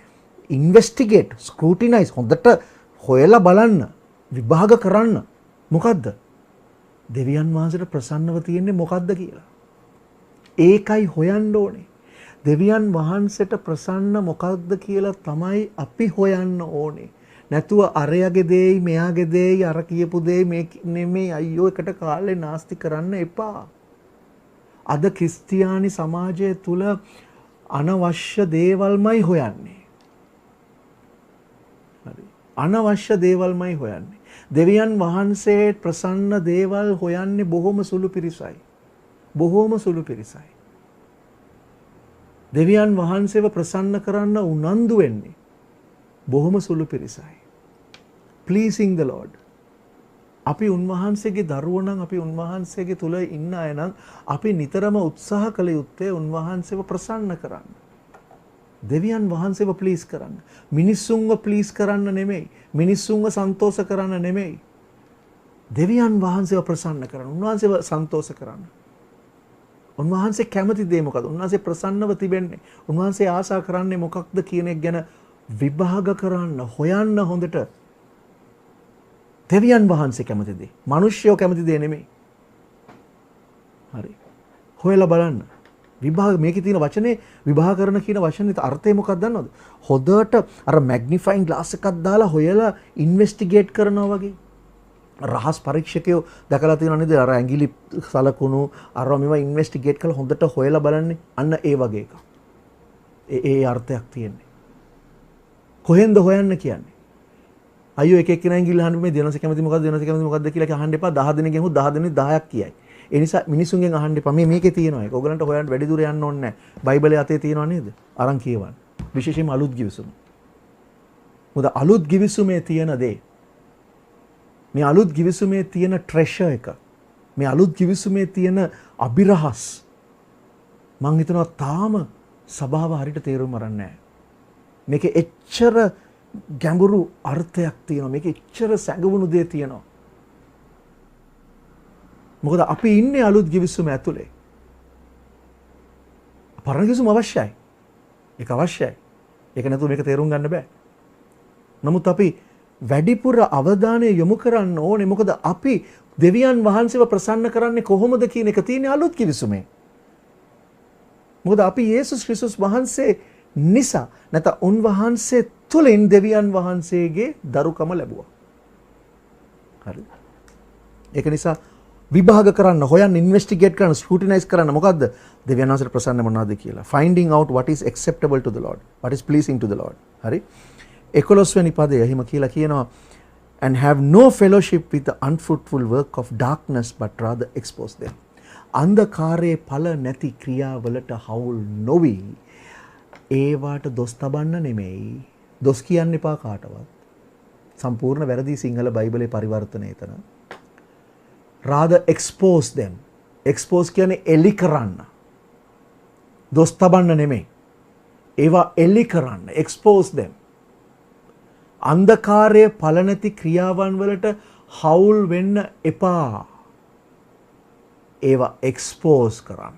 [SPEAKER 1] ඉන්වෙස්ටිගේට්, ස්ක්‍රූටිනයිස්. හොඳට හොයලා බලන්න, විභාග කරන්න. මොකද්ද? දෙවියන් වහන්සේට ප්‍රසන්නව තියෙන්නේ මොකද්ද කියලා. ඒකයි හොයන්න ඕනේ. දෙවියන් වහන්සේට ප්‍රසන්න මොකක්ද කියලා තමයි අපි හොයන්න ඕනේ. නැතුව අරයාගේ දෙයි මෙයාගේ දෙයි අර කියපු දෙයි මේ නෙමෙයි අයියෝ එකට කාලේ නාස්ති කරන්න එපා. අද ක්‍රිස්තියානි සමාජය තුල අනවශ්‍ය දේවල්මයි හොයන්නේ. හරි. අනවශ්‍ය දේවල්මයි හොයන්නේ. දෙවියන් වහන්සේ ප්‍රසන්න දේවල් හොයන්නේ බොහොම සුළු පිරිසයි. බොහොම සුළු පිරිසයි. දෙවියන් වහන්සේව ප්‍රසන්න කරන්න උනන්දු වෙන්නේ බොහොම සුළු පිරිසයි. Pleasing the Lord. අපි උන්වහන්සේගේ දරුවෝ නම් අපි උන්වහන්සේගේ තුල ඉන්න අය නම් අපි නිතරම උත්සාහ කළ යුත්තේ උන්වහන්සේව ප්‍රසන්න කරන්න. දෙවියන් වහන්සේව ප්ලීස් කරන්න. මිනිස්සුන්ව ප්ලීස් කරන්න නෙමෙයි. මිනිස්සුන්ව සන්තෝෂ කරන්න නෙමෙයි. දෙවියන් වහන්සේව ප්‍රසන්න කරන්න. උන්වහන්සේව සන්තෝෂ කරන්න. උන්වහන්සේ කැමති දේ මොකද? උන්වහන්සේ ප්‍රසන්නව තිබෙන්නේ. උන්වහන්සේ ආශා කරන්නේ මොකක්ද කියන එක ගැන විභාග කරන්න, හොයන්න හොඳට. දෙවියන් වහන්සේ කැමති දේ. මිනිස්සුયો කැමති දේ නෙමෙයි. හරි. හොයලා බලන්න. විභාග මේකේ තියෙන වචනේ විභාග කරන කියන වචනේ අර්ථය මොකක්ද දන්නවද? හොඳට අර මැග්නිෆයින් ග්ලාස් එකක් දාලා හොයලා ඉන්වෙස්ටිගේට් කරනවා වගේ. රහස් පරීක්ෂකයෝ දැකලා තියෙනවා නේද? අර ඇඟිලි සලකුණු අර මේවා ඉන්වෙස්ටිගේට් කරලා හොඳට හොයලා බලන්නේ. අන්න ඒ වගේ එකක්. ඒ අර්ථයක් තියෙන්නේ. කොහෙන්ද හොයන්න කියන්නේ? අයියෝ එක එක්කෙනා ඇඟිල්ල අහන්න මේ දෙනස කැමති මොකද්ද කියලා අහන්න එපා. 10 දෙනෙක් ගියහම 10 දෙනෙක් 10ක් කියයි. ඒ නිසා මිනිසුන්ගෙන් අහන්න එපා මේ මේකේ තියෙනවා ඒක. ඔයගලන්ට හොයන්න වැඩි දුර යන්න ඕනේ නැහැ. බයිබලයේ අතේ තියෙනව නේද? අරන් කියවන්න. විශේෂයෙන්ම අලුත් ගිවිසුම. මොකද අලුත් ගිවිසුමේ තියෙන දේ මේ අලුත් ගිවිසුමේ තියෙන ට්‍රෙෂර් එක මේ අලුත් ගිවිසුමේ තියෙන අභිරහස් මං හිතනවා තාම සභාව හරියට තේරුම් අරන් නැහැ. මේකේ එච්චර ගැඹුරු අර්ථයක් තියෙනවා. මේකේ එච්චර සැඟවුණු දේ තියෙනවා. මොකද අපි ඉන්නේ අලුත් ගිවිසුම ඇතුලේ. පරණ ගිවිසුම අවශ්‍යයි. ඒක අවශ්‍යයි. ඒක නැතුව මේක තේරුම් ගන්න බෑ. නමුත් අපි වැඩිපුර අවධානය යොමු කරන්න ඕනේ. මොකද අපි දෙවියන් වහන්සේව ප්‍රසන්න කරන්නේ කොහොමද කියන එක තියෙන්නේ අලුත් ගිවිසුමේ. මොකද අපි යේසුස් ක්‍රිස්තුස් වහන්සේ නිසා නැත්නම් උන්වහන්සේ තුලින් දෙවියන් වහන්සේගේ දරුකම ලැබුවා. හරිද? ඒක නිසා විභාග කරන්න, හොයන්න, ඉන්වෙස්ටිගේට් කරන්න, ස්ක්‍රූටිනයිස් කරන්න මොකද්ද? දෙවියන් වහන්සේට ප්‍රසන්න මොනවද කියලා. finding out what is acceptable to the Lord, what is pleasing to the Lord. හරි? 11 වෙනි පදය එහෙම කියලා කියනවා and have no fellowship with the unfruitful work of darkness but rather expose them. අන්ධකාරයේ ඵල නැති ක්‍රියාවලට හවුල් නොවි ඒවට දොස් තබන්න නෙමෙයි. දොස් කියන්න එපා කාටවත්. සම්පූර්ණ වැරදි සිංහල බයිබලයේ පරිවර්තනය එතන. rather expose them. expose කියන්නේ එලි කරන්න. දොස් තබන්න නෙමෙයි. ඒවා එලි කරන්න. expose them. අන්ධකාරයේ ඵල නැති ක්‍රියාවන් වලට හවුල් වෙන්න එපා. ඒවා එක්ස්පෝස් කරන්න.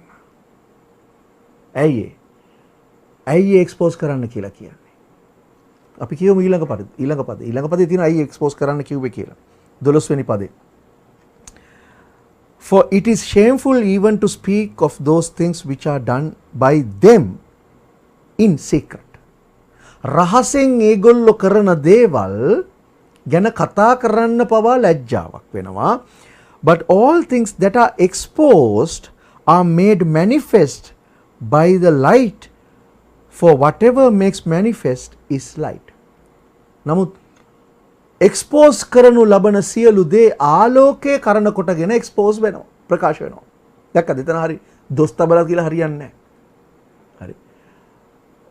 [SPEAKER 1] ඇයි එක්ස්පෝස් කරන්න කියලා කියන්නේ? අපි කියමු ඊළඟ පදේ තියෙන ඇයි එක්ස්පෝස් කරන්න කිව්වේ කියලා. 12 වෙනි පදේ. For it is shameful even to speak of those things which are done by them in secret. රහසෙන් ඒගොල්ලෝ කරන දේවල් ගැන කතා කරන්න පවා ලැජ්ජාවක් වෙනවා. But all things that are exposed are made manifest by the light, for whatever makes manifest is light. නමුත් expose කරනු ලබන සියලු දේ ආලෝකයේ කරන කොටගෙන expose වෙනවා, ප්‍රකාශ වෙනවා. දැක්කද? එතන හරි දොස් තබලා කියලා හරියන්නේ නැහැ. හරි.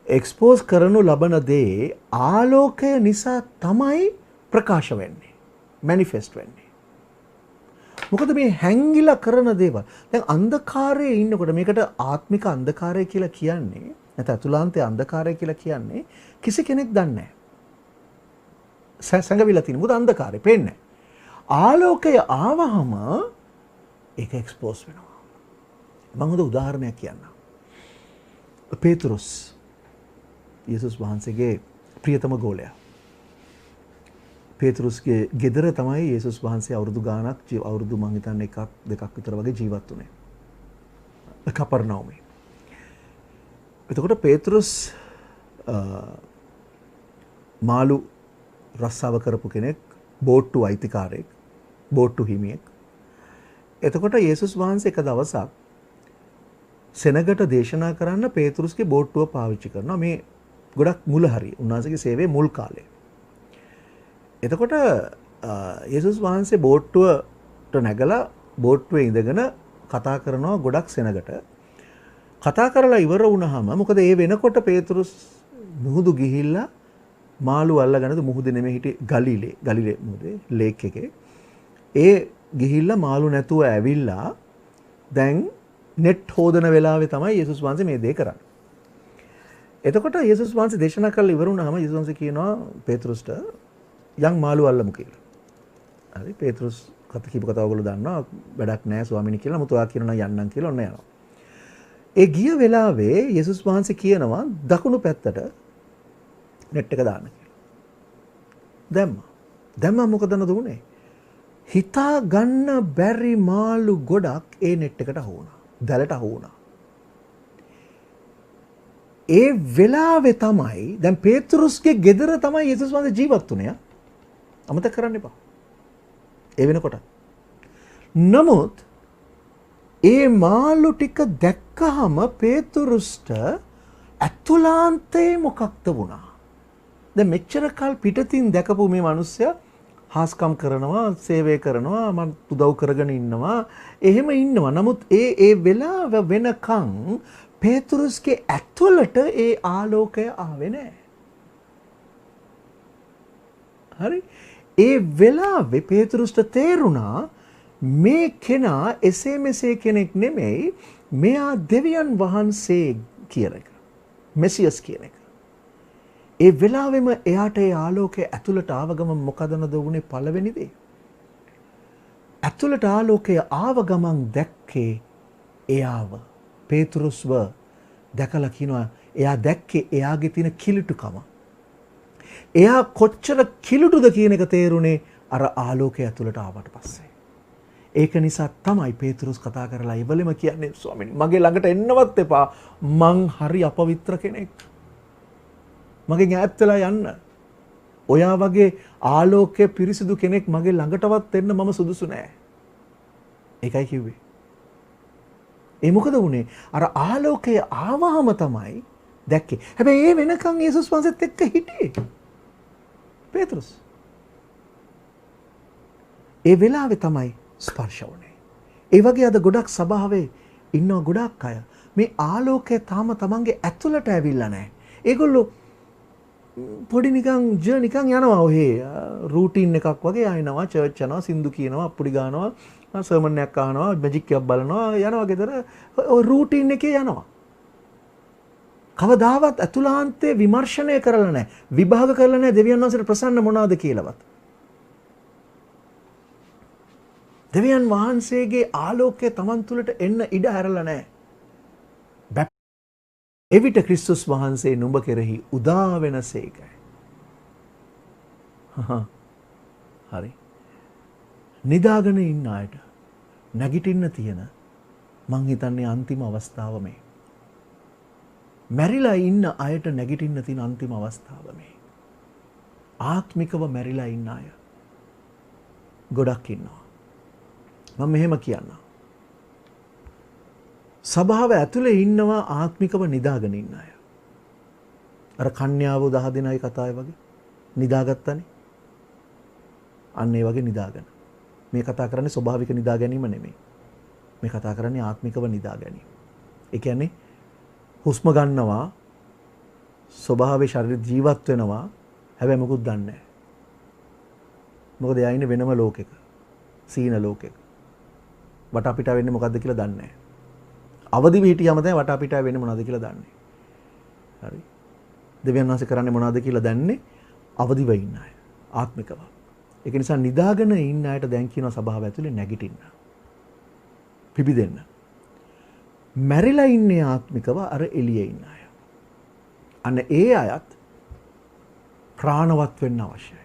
[SPEAKER 1] expose කරනු ලබන දේ ආලෝකය නිසා තමයි ප්‍රකාශ වෙන්නේ, manifest වෙන්නේ. මොකද මේ හැංගිලා කරන දේවල් දැන් අන්ධකාරයේ ඉන්නකොට මේකට ආත්මික අන්ධකාරය කියලා කියන්නේ නැත්නම් අතුලාන්තයේ අන්ධකාරය කියලා කියන්නේ කිසි කෙනෙක් දන්නේ නැහැ. සංගවිලා තියෙන මොකද අන්ධකාරය පේන්නේ නැහැ. ආලෝකය ආවහම ඒක එක්ස්පෝස් වෙනවා. මම හොඳ උදාහරණයක් කියන්නම්. පේතුරුස් යේසුස් වහන්සේගේ ප්‍රියතම ගෝලයා. පේතුරුස්ගේ ගෙදර තමයි යේසුස් වහන්සේ අවුරුදු ගාණක් අවුරුදු මං හිතන්නේ එකක් දෙකක් විතර වගේ ජීවත් වුණේ. කපර්නවුමේ. එතකොට පේතුරුස් මාළු රස්සාව කරපු කෙනෙක්, බෝට්ටු අයිතිකාරයෙක්, බෝට්ටු හිමියෙක්. එතකොට යේසුස් වහන්සේ එක දවසක් සෙනගට දේශනා කරන්න පේතුරුස්ගේ බෝට්ටුව පාවිච්චි කරනවා. මේ ගොඩක් මුල හරි උන්වහන්සේගේ සේවයේ මුල් කාලේ. එතකොට යේසුස් වහන්සේ බෝට්ටුවට නැගලා බෝට්ටුවේ ඉඳගෙන කතා කරනවා ගොඩක් සෙනගට. කතා කරලා ඉවර වුණාම මොකද ඒ වෙනකොට පේතුරුස් මුහුදු ගිහිල්ලා මාළු අල්ලගෙන මුහුදේ නෙමෙයි හිටියේ ගලිලේ මුහුදේ ලේක් එකේ. ඒ ගිහිල්ලා මාළු නැතුව ඇවිල්ලා දැන් net හොදන වෙලාවේ තමයි යේසුස් වහන්සේ මේ දේ කරන්නේ. එතකොට යේසුස් වහන්සේ දේශනා කරලා ඉවර වුණාම යේසුස් වහන්සේ කියනවා පේතුරුස්ට යම් මාළු අල්ලමු කියලා. හරි පේතුරුස් කීප කතාව ඔයගොල්ලෝ දන්නවා වැඩක් නැහැ ස්වාමීනි කියලා. නමුත් ඔයා කියනවා යන්නම් කියලා ඔන්න යනවා. ඒ ගිය වෙලාවේ යේසුස් වහන්සේ කියනවා දකුණු පැත්තට net එක දාන්න කියලා. දැම්මා මොකද නදුනේ? හිතා ගන්න බැරි මාළු ගොඩක් ඒ net එකට අහු වුණා. දැලට අහු වුණා. ඒ වෙලාවේ තමයි දැන් පේතුරුස්ගේ ගෙදර තමයි යේසුස් වහන්සේ ජීවත් වුණේ. අමතක කරන්න එපා. ඒ වෙනකොට. නමුත් ඒ මාළු ටික දැක්කහම පේතුරුස්ට ඇතුළාන්තේ මොකක්ද වුණා? දැන් මෙච්චර කල් පිටතින් දැකපු මේ මිනිස්සයා හාස්කම් කරනවා, සේවය කරනවා, මම උදව් කරගෙන ඉන්නවා. එහෙම ඉන්නවා. නමුත් ඒ වෙලාව වෙනකන් පේතෘස්ගේ ඇතුළට ඒ ආලෝකය ආවේ නැහැ. හරි? ඒ වෙලාවේ පේතෘස්ට තේරුණා මේ කෙනා එසේ මෙසේ කෙනෙක් නෙමෙයි, මෙයා දෙවියන් වහන්සේ කියන එක. මෙසියස් කියන එක. ඒ වෙලාවෙම එයාට ඒ ආලෝකය ඇතුළට ආව ගමන් මොකද වුනේ පළවෙනි දේ? ඇතුළට ආලෝකය ආව ගමන් දැක්කේ එයාව. පේතෘස්ව දැකලා කියනවා එයා දැක්කේ එයාගේ තියෙන කිලුටුකම. එයා කොච්චර කිලුටුද කියන එක තේරුනේ අර ආලෝකය ඇතුළට ආවට පස්සේ. ඒක නිසා තමයි පේතෘස් කතා කරලා ඉවලෙම කියන්නේ ස්වාමීනි මගේ ළඟට එන්නවත් එපා මං හරි අපවිත්‍ර කෙනෙක්. මගෙන් ඈත් වෙලා යන්න. ඔයා වගේ ආලෝකයේ පිරිසිදු කෙනෙක් මගේ ළඟටවත් එන්න මම සුදුසු නෑ. ඒකයි කිව්වේ. ඒ මොකද වුනේ? අර ආලෝකය ආවහම තමයි දැක්කේ. හැබැයි ඒ වෙනකන් යේසුස් වහන්සේත් එක්ක හිටියේ පේතෘස්. ඒ වෙලාවේ තමයි ස්පර්ශ වුනේ. ඒ වගේ අද ගොඩක් සභාවේ ඉන්න ගොඩක් අය මේ ආලෝකය තාම තමන්ගේ ඇතුළට ඇවිල්ලා නැහැ. ඒගොල්ලෝ පොඩි නිකන් යනවා ඔහේ රූටින් එකක් වගේ ආයනවා චර්ච් යනවා සින්දු කියනවා අප්පුඩි ගන්නවා සර්මන් එකක් අහනවා මැජික් එකක් බලනවා යනවා ගෙදර ඔය රූටින් එකේ යනවා. කවදාවත් අතුලාන්තේ විමර්ශනය කරලා නැහැ. විභාග කරලා නැහැ දෙවියන් වහන්සේට ප්‍රසන්න මොනවාද කියලාවත්. දෙවියන් වහන්සේගේ ආලෝකය තමන් තුළට එන්න ඉඩ හැරලා නැහැ. එවිට ක්‍රිස්තුස් වහන්සේ නුඹ කෙරෙහි උදා වෙනසේකයි. හරි. නිදාගෙන ඉන්න අයට නැගිටින්න තියෙන මං හිතන්නේ අන්තිම අවස්ථාව මේ. මැරිලා ඉන්න අයට නැගිටින්න තියෙන අන්තිම අවස්ථාව මේ. ආත්මිකව මැරිලා ඉන්න අය ගොඩක් ඉන්නවා. මම මෙහෙම කියන්නම්. සභාව ඇතුලේ ඉන්නවා ආත්මිකව නිදාගෙන ඉන්න අය. අර කන්‍යාව 10 දිනයි කතාවේ වගේ නිදාගත්තනේ. අන්න ඒ වගේ නිදාගෙන. මේ කතා කරන්නේ ස්වභාවික නිදා ගැනීම නෙමෙයි. මේ කතා කරන්නේ ආත්මිකව නිදා ගැනීම. ඒ කියන්නේ හුස්ම ගන්නවා ස්වභාවයේ ශරීර ජීවත් වෙනවා හැබැයි මොකුත් දන්නේ නැහැ. මොකද එයා ඉන්නේ වෙනම ලෝකෙක. සීන ලෝකෙක. වටපිට වෙන්නේ මොකද්ද කියලා දන්නේ නැහැ. අවදිව හිටියම තමයි වටපිට වෙන්නේ මොනවද කියලා දන්නේ. හරි. දෙවියන් වහන්සේ කරන්නේ මොනවද කියලා දන්නේ අවදිව ඉන්න අය. ආත්මිකව. ඒක නිසා නිදාගෙන ඉන්න අයට දැන් කියනවා සභාව ඇතුලේ නැගිටින්න. පිබිදෙන්න. මැරිලා ඉන්නේ ආත්මිකව අර එළියේ ඉන්න අය. අන්න ඒ අයත් ප්‍රාණවත් වෙන්න අවශ්‍යයි.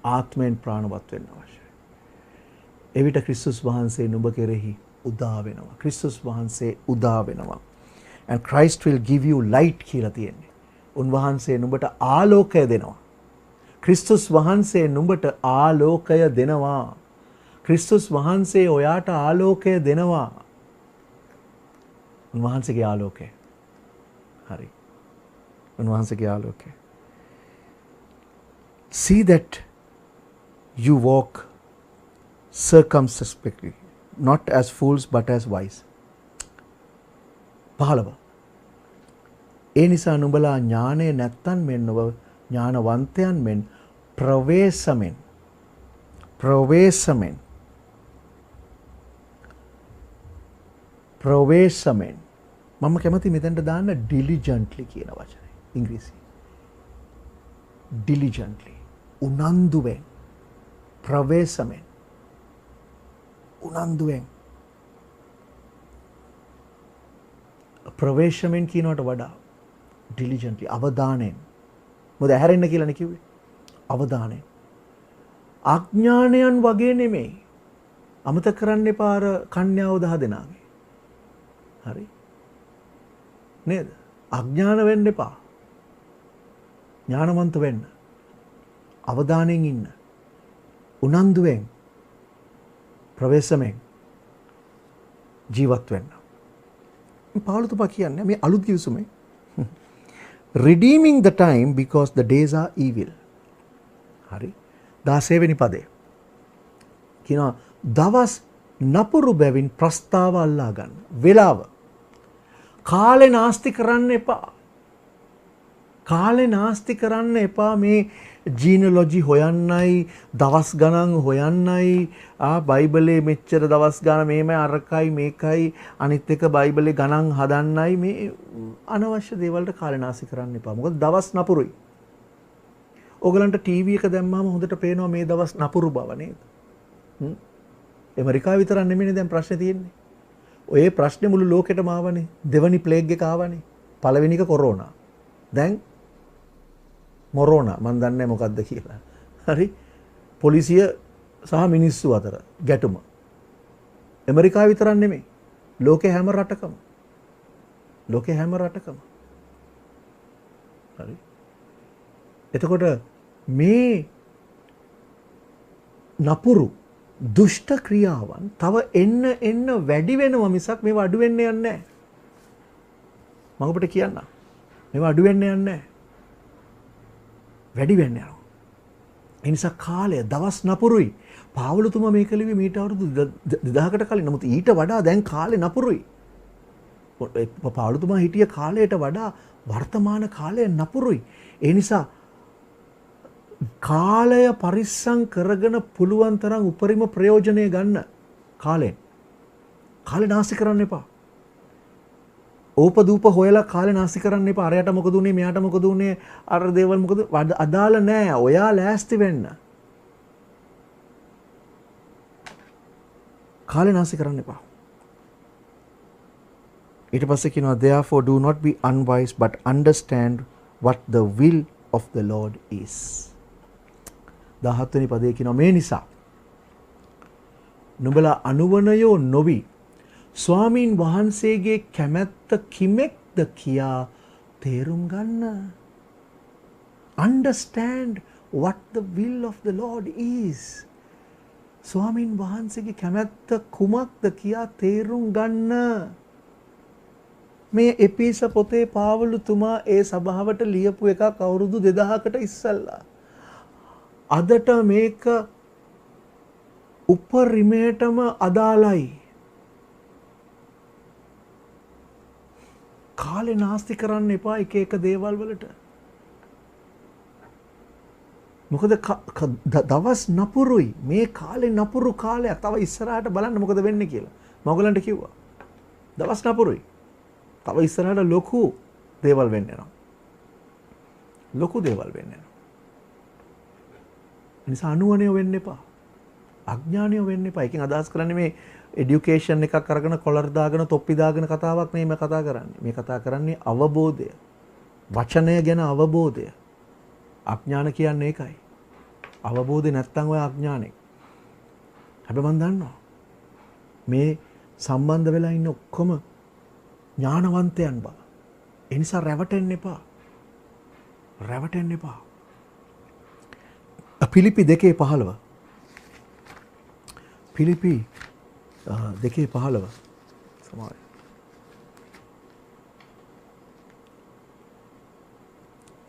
[SPEAKER 1] ආත්මයෙන් ප්‍රාණවත් වෙන්න අවශ්‍යයි. එවිට ක්‍රිස්තුස් වහන්සේ නුඹ කෙරෙහි උදා වෙනවා. ක්‍රිස්තුස් වහන්සේ උදා වෙනවා. and Christ will give you light කියලා තියෙන්නේ. උන්වහන්සේ නුඹට ආලෝකය දෙනවා. ක්‍රිස්තුස් වහන්සේ නුඹට ආලෝකය දෙනවා. ක්‍රිස්තුස් වහන්සේ ඔයාට ආලෝකය දෙනවා. උන්වහන්සේගේ ආලෝකය. හරි. උන්වහන්සේගේ ආලෝකය. See that you walk circumspectly, not as fools but as wise. 15. ඒ නිසා නුඹලා ඥානය නැත්තන් මෙන් නොව ඥානවන්තයන් මෙන් ප්‍රවේශමෙන් මම කැමති මෙතෙන්ට දාන්න diligently කියන වචනේ ඉංග්‍රීසි. diligently උනන්දුවෙන් ප්‍රවේශමෙන් උනන්දුවෙන් ප්‍රවේශමෙන් කියනවට වඩා diligently අවධානයෙන් මොකද හැරෙන්න කියලානේ කිව්වේ අවධානයෙන් අඥානයන් වගේ නෙමෙයි අමතක කරන්න එපා අර කන්‍යාව 10 දෙනාගේ හරි නේද අඥාන වෙන්න එපා ඥානවන්ත වෙන්න අවධානයෙන් ඉන්න උනන්දුවෙන් ප්‍රවේශමෙන් ජීවත් වෙන්න පාවුලතුමා කියන්නේ මේ අලුත් කිවිසුමේ redeeming the time because the days are evil. හරි 16 වෙනි පදේ කියනවා දවස් නපුරු බැවින් ප්‍රස්තාව අල්ලා ගන්න. වෙලාව. කාලේ නාස්ති කරන්න එපා. කාලේ නාස්ති කරන්න එපා මේ ජීනොලොජි හොයන්නයි දවස් ගණන් හොයන්නයි බයිබලේ මෙච්චර දවස් ගණන් මේමයි අරකයි මේකයි අනිත් එක බයිබලේ ගණන් හදන්නයි මේ අනවශ්‍ය දේවල්ට කාලේ නාස්ති කරන්න එපා. මොකද දවස් නපුරුයි. ඕගලන්ට ටීවී එක දැම්මම හොඳට පේනවා මේ දවස් නපුරු බව නේද? ඇමරිකාව විතරක් නෙමෙයිනේ දැන් ප්‍රශ්නේ තියෙන්නේ. ඔය ප්‍රශ්නේ මුළු ලෝකෙටම ආවනේ. දෙවනි ප්ලේග් එක ආවනේ. පළවෙනි එක කොරෝනා. දැන් මොරෝනා මන් දන්නේ මොකද්ද කියලා. හරි. පොලිසිය සහ මිනිස්සු අතර ගැටුම. ඇමරිකාව විතරක් නෙමෙයි. ලෝකේ හැම රටකම. ලෝකේ හැම රටකම. හරි. එතකොට මේ නපුරු දුෂ්ට ක්‍රියාවන් තව එන්න වැඩි වෙනවා මිසක් මේවා අඩු වෙන්න යන්නේ නැහැ. මම ඔබට කියන්නම්. මේවා අඩු වෙන්න යන්නේ නැහැ. වැඩි වෙන්න යනවා. ඒ නිසා කාලය දවස් නපුරුයි. පාවුලතුමා මේක ලිව්වේ මීට අවුරුදු 2000කට කලින්. නමුත් ඊට වඩා දැන් කාලේ නපුරුයි. පාවුලතුමා හිටිය කාලයට වඩා වර්තමාන කාලය නපුරුයි. ඒ නිසා කාලය පරිස්සම් කරගෙන පුළුවන් තරම් උපරිම ප්‍රයෝජනය ගන්න කාලෙන්. කාලේ නාස්ති කරන්න එපා. ඕපදූප හොයලා කාලේ නාස්ති කරන්න එපා. අරයට මොකද උනේ මෙයාට මොකද උනේ අර දේවල් මොකද අදාළ නෑ. ඔයා ලෑස්ති වෙන්න. කාලේ නාස්ති කරන්න එපා. ඊට පස්සේ කියනවා therefore do not be unwise but understand what the will of the Lord is. 17 වෙනි පදේ කියනවා මේ නිසා නුඹලා අනුවණයෝ නොවි ස්වාමීන් වහන්සේගේ කැමැත්ත කිමෙක්ද කියා තේරුම් ගන්න. Understand what the will of the Lord is. ස්වාමීන් වහන්සේගේ කැමැත්ත කුමක්ද කියා තේරුම් ගන්න. මේ එපිස පොතේ පාවුලතුමා ඒ සභාවට ලියපු එකක් අවුරුදු 2000කට ඉස්සෙල්ලා. අදට මේක උපරිමයටම අදාළයි. කාලේ නාස්ති කරන්න එපා එක එක දේවල් වලට. මොකද දවස් නපුරුයි. මේ කාලේ නපුරු කාලයක්. තව ඉස්සරහට බලන්න මොකද වෙන්නේ කියලා. මම ඔයගලන්ට කිව්වා. දවස් නපුරුයි. තව ඉස්සරහට ලොකු දේවල් වෙන්න යනවා. ලොකු දේවල් වෙන්න යනවා. නිසා අනුවණය වෙන්න එපා. අඥානය වෙන්න එපා. එකෙන් අදහස් කරන්නේ මේ এডুকেෂන් එකක් අරගෙන කොලර් දාගෙන තොප්පි දාගෙන කතාවක් නෙමෙයි මේ කතා කරන්නේ. මේ කතා කරන්නේ අවබෝධය. වචනය ගැන අවබෝධය. අඥාන කියන්නේ ඒකයි. අවබෝධය නැත්තම් ඔය අඥානෙක්. හැබැයි මම දන්නවා මේ සම්බන්ධ වෙලා ඉන්න ඔක්කොම ඥානවන්තයන් බව. ඒ නිසා රැවටෙන්න එපා. රැවටෙන්න එපා. පිලිපි 2:15. පිලිපි 2:15 සමායි.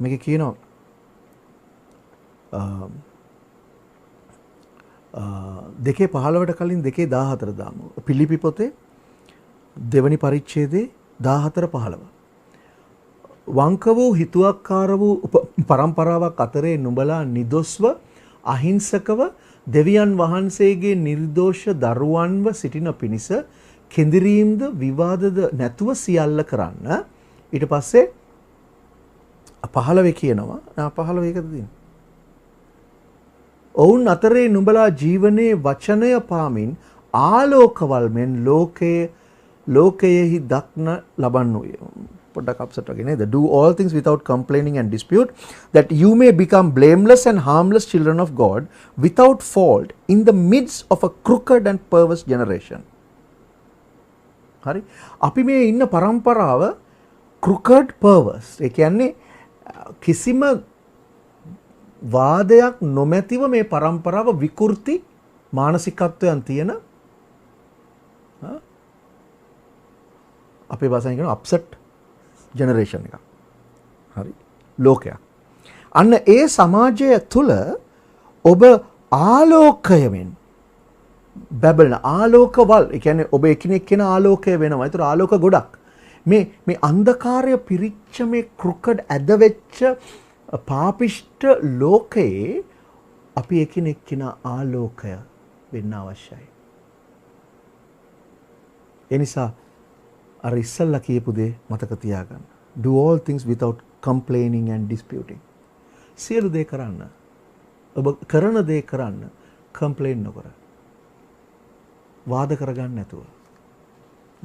[SPEAKER 1] මේක කියනවා 2:15ට කලින් 2:14 දාමු. පිලිපි පොතේ දෙවනි පරිච්ඡේදයේ 14:15. වංක වූ හිතුවක්කාර වූ පරම්පරාවක් අතරේ නුඹලා නිදොස්ව අහිංසකව දෙවියන් වහන්සේගේ නිර්දෝෂ දරුවන්ව සිටින පිණිස කෙඳිරීම්ද විවාදද නැතුව සියල්ල කරන්න. ඊට පස්සේ 15 කියනවා 15 එකද තියෙන්නේ. ඔවුන් අතරේ නුඹලා ජීවනයේ වචනය පාමින් ආලෝකවල් මෙන් ලෝකයෙහි දක්න ලබන්නෝය. පොඩ්ඩක් අප්සෙට් වගේ නේද? Do all things without complaining and dispute, that you may become blameless and harmless children of God, without fault in the midst of a crooked and perverse generation. හරි? අපි මේ ඉන්න පරම්පරාව crooked perverse. ඒ කියන්නේ කිසිම වාදයක් නොමැතිව මේ පරම්පරාව විකෘති මානසිකත්වයන් තියෙන අපේ භාෂාවෙන් කියන අප්සෙට් ජෙනරේෂන් එක. හරි. ලෝකයක්. අන්න ඒ සමාජය තුළ ඔබ ආලෝකයෙන් බැබලෙන ආලෝකවල්. ඒ කියන්නේ ඔබ එකිනෙක කෙනා ආලෝකය වෙනවා. ඒතර ආලෝක ගොඩක්. මේ අන්ධකාරය පිරිච්ච මේ ක්‍රුකඩ් ඇද වෙච්ච පාපිෂ්ඨ ලෝකයේ අපි එකිනෙක කෙනා ආලෝකය වෙන්න අවශ්‍යයි. ඒ නිසා අර ඉස්සල්ලා කියපු දේ මතක තියාගන්න. Do all things without complaining and disputing. සියලු දේ කරන්න. ඔබ කරන දේ කරන්න කම්ප්ලේන් නොකර. වාද කරගන්න නැතුව.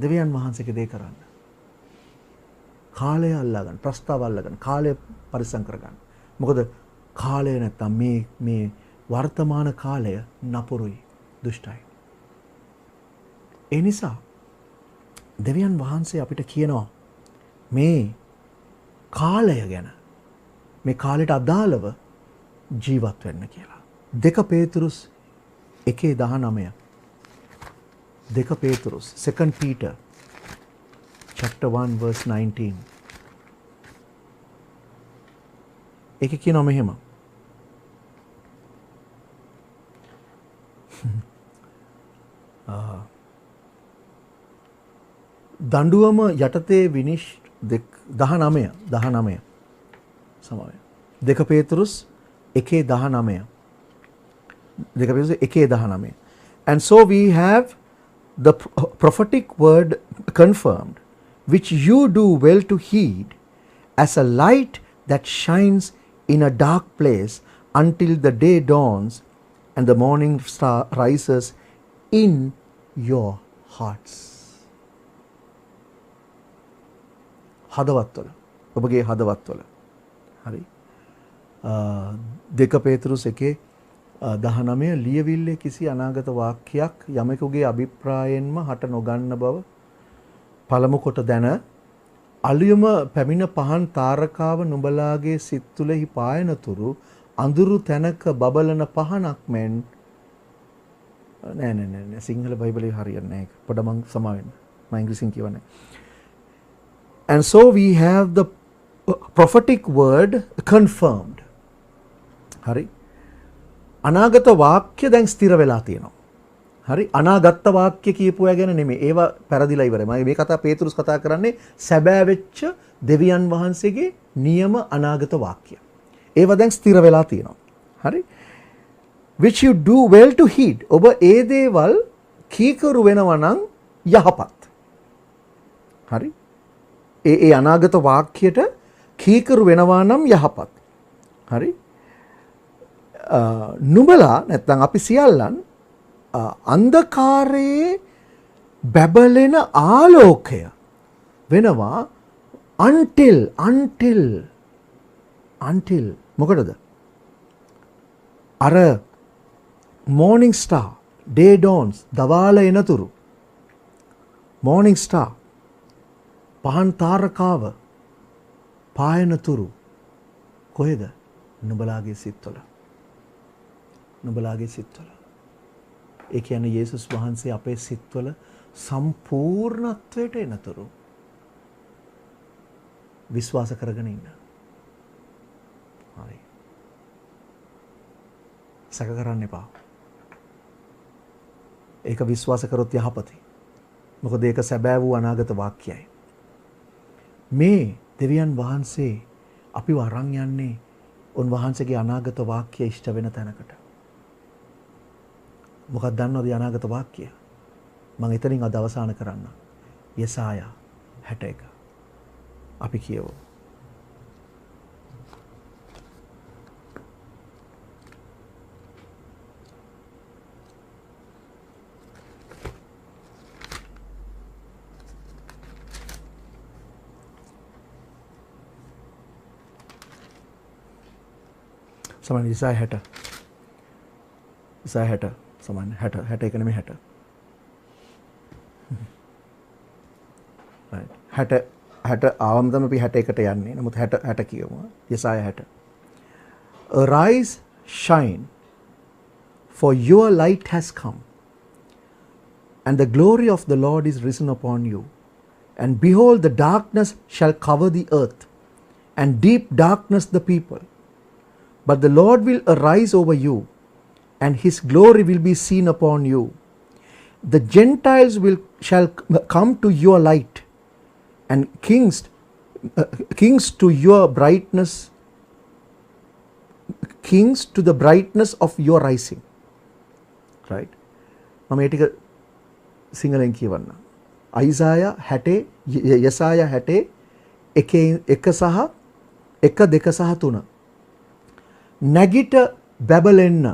[SPEAKER 1] දෙවියන් වහන්සේගේ දේ කරන්න. කාලය අල්ලාගන්න, ප්‍රස්තාව අල්ලාගන්න, කාලය පරිස්සම් කරගන්න. මොකද කාලය නැත්තම් මේ වර්තමාන කාලය නපුරුයි, දුෂ්ටයි. ඒ නිසා දෙවියන් වහන්සේ අපිට කියනවා මේ කාලය ගැන, මේ කාලයට අදාළව ජීවත් වෙන්න කියලා. 2 පේතුරුස් 1:19. 2 පේතුරුස් 2 Peter chapter 1 verse 19. ඒකේ කියනවා මෙහෙම. දඬුවම යටතේ විනිශ් 19 සමාවෙන්. 2 පේතුරුස් 1:19. 2 පේතුරුස් 1:19. And so we have the prophetic word confirmed, which you do well to heed, as a light that shines in a dark place until the day dawns and the morning star rises in your hearts. හදවත්වල, ඔබගේ හදවත්වල. හරි. 2 පේතුරුස් 1:19 ලියවිල්ලේ කිසි අනාගත වාක්‍යයක් යමෙකුගේ අභිප්‍රායෙන්ම හට නොගන්න බව පළමු කොට දැන අලියම පැමිණ පහන් තාරකාව නුඹලාගේ සිත් තුලෙහි පායනතුරු අඳුරු තැනක බබලන පහනක් මෙන් නෑ සිංහල බයිබලේ හරියන්නේ නැහැ ඒක. පොඩ මං සමා වෙන්න. මම ඉංග්‍රීසියෙන් කියවන්නේ. And so we have the prophetic word confirmed. හරි. අනාගත වාක්‍ය දැන් ස්ථිර වෙලා තියෙනවා. හරි. අනාගත වාක්‍ය කියපු අය ගැන නෙමෙයි. ඒවා පැරදිලා ඉවරයි. මම මේ කතා පේතුරුස් කතා කරන්නේ සැබෑ වෙච්ච දෙවියන් වහන්සේගේ නියම අනාගත වාක්‍ය. ඒවා දැන් ස්ථිර වෙලා තියෙනවා. හරි. Which you do well to heed. ඔබ ඒ දේවල් කීකරු වෙනවා නම් යහපත්. හරි. ඒ අනාගත වාක්‍යයට කීකරු වෙනවා නම් යහපත්. හරි. නුඹලා නැත්නම් අපි සියල්ලන් අන්ධකාරයේ බැබලෙන ආලෝකය වෙනවා until මොකටද? අර morning star, day dawns, දවාල එනතුරු morning star පහන් තාරකාව පායනතුරු කොහෙද? නුඹලාගේ සිත්වල. නුඹලාගේ සිත්වල. ඒ කියන්නේ යේසුස් වහන්සේ අපේ සිත්වල සම්පූර්ණත්වයට එනතුරු විශ්වාස කරගෙන ඉන්න. හරි. සැක කරන්න එපා. ඒක විශ්වාස කරොත් යහපතයි. මොකද ඒක සැබෑ වූ අනාගත වාක්‍යයයි. මේ දෙවියන් වහන්සේ අපිව අරන් යන්නේ උන්වහන්සේගේ අනාගත වාක්‍ය ඉෂ්ට වෙන තැනකට. මොකක්ද දන්නවද අනාගත වාක්‍ය? මම එතනින් අද අවසන් කරන්න. යෙසායා 61. අපි කියවමු. සමහර යෙසායා 60. යෙසායා 60 සමාන 61 නෙමෙයි 60. right 60 ආවම තමයි අපි 61ට යන්නේ. නමුත් 60 කියමු. යෙසායා 60. Arise, shine, for your light has come, and the glory of the Lord is risen upon you. And behold, the darkness shall cover the earth, and deep darkness the people. But the Lord will arise over you, and his glory will be seen upon you. The Gentiles shall come to your light, and kings to your brightness, kings to the brightness of your rising. Right? මම ඒ ටික සිංහලෙන් කියවන්න. අයිසායා 60 යසායා 60 1 සහ 1 2 සහ 3. නැගිට බැබලෙන්න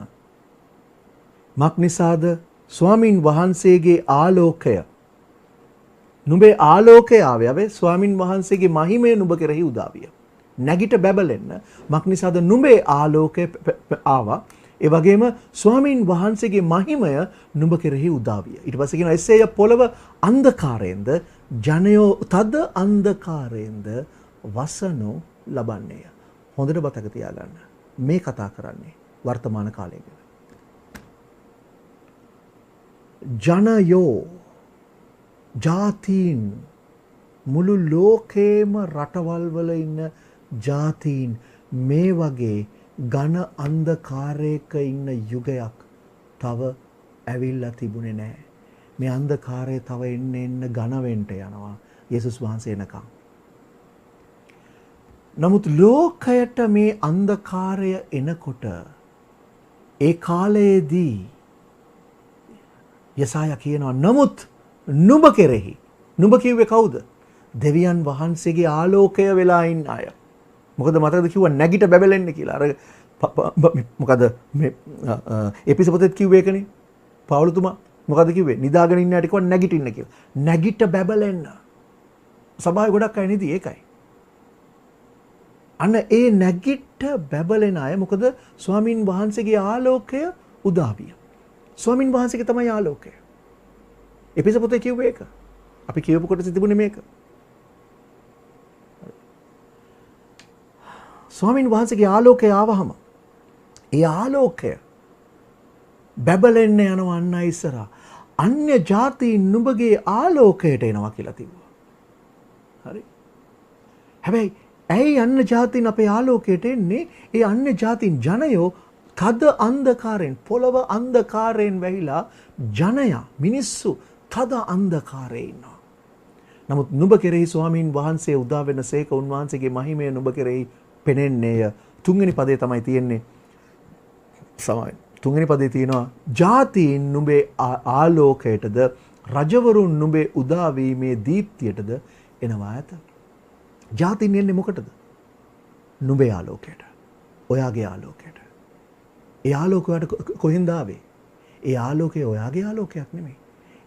[SPEAKER 1] මක් නිසාද ස්වාමින් වහන්සේගේ ආලෝකය නුඹේ ආලෝකය ආවේ ස්වාමින් වහන්සේගේ මහිමය නුඹ කෙරෙහි උදා විය. නැගිට බැබලෙන්න මක් නිසාද නුඹේ ආලෝකය ආවා. ඒ වගේම ස්වාමින් වහන්සේගේ මහිමය නුඹ කෙරෙහි උදා විය. ඊට පස්සේ කියනවා එසේය පොළව අන්ධකාරයෙන්ද ජනයෝ තද අන්ධකාරයෙන්ද වසනු ලබන්නේය. හොඳට බතක තියාගන්න. මේ කතා කරන්නේ වර්තමාන කාලය ගැන. ජනයෝ ජාතීන් මුළු ලෝකේම රටවල් වල ඉන්න ජාතීන් මේ වගේ ඝන අන්ධකාරයක ඉන්න යුගයක් තව ඇවිල්ලා තිබුණේ නැහැ. මේ අන්ධකාරය තව එන්න ඝන වෙන්න යනවා යේසුස් වහන්සේ එනකම්. නමුත් ලෝකයට මේ අන්ධකාරය එනකොට ඒ කාලයේදී යසායා කියනවා නමුත් නුඹ කෙරෙහි නුඹ කිව්වේ කවුද? දෙවියන් වහන්සේගේ ආලෝකය වෙලා ඉන්න අය. මොකද මතකද කිව්වා නැගිට බැබලෙන්න කියලා. අර මොකද මේ එපිස පොතේත් කිව්වේ ඒකනේ. පවුලතුමා මොකද කිව්වේ? නිදාගෙන ඉන්න යට කිව්වා නැගිටින්න කියලා. නැගිට බැබලෙන්න. සභාවේ ගොඩක් අය නිදි ඒකයි. අන්න ඒ නැගිට බැබලෙන අය මොකද ස්වාමින් වහන්සේගේ ආලෝකය උදා විය. ස්වාමින් වහන්සේගේ තමයි ආලෝකය. එපිස පොතේ කිව්වේ ඒක. අපි කියවපු කොට තිබුණේ මේක. ස්වාමින් වහන්සේගේ ආලෝකය ආවහම ඒ ආලෝකය බැබලෙන්න යනවා අන්න ඉස්සරහා. අන්‍ය ජාතීන් නුඹගේ ආලෝකයට එනවා කියලා තිබුණා. හරි. හැබැයි ඇයි අන්‍ය ජාතීන් අපේ ආලෝකයට එන්නේ? ඒ අන්‍ය ජාතීන් ජනයෝ තද අන්ධකාරයෙන් පොළව අන්ධකාරයෙන් වැහිලා ජනයා මිනිස්සු තද අන්ධකාරයේ ඉන්නවා. නමුත් නුඹ කෙරෙහි ස්වාමීන් වහන්සේ උදා වෙනසේක උන්වහන්සේගේ මහිමය නුඹ කෙරෙහි පෙනෙන්නේය. තුන්වෙනි පදේ තමයි තියෙන්නේ. සමයි. තුන්වෙනි පදේ තියෙනවා ජාතීන් නුඹේ ආලෝකයටද රජවරුන් නුඹේ උදා වීමේ දීප්තියටද එනවා ඇත. ජාතීන් එන්නේ මොකටද? නුඹේ ආලෝකයට. ඔයාගේ ආලෝකයට. ඒ ආලෝකයට කොහෙන්ද ආවේ? ඒ ආලෝකය ඔයාගේ ආලෝකයක් නෙමෙයි.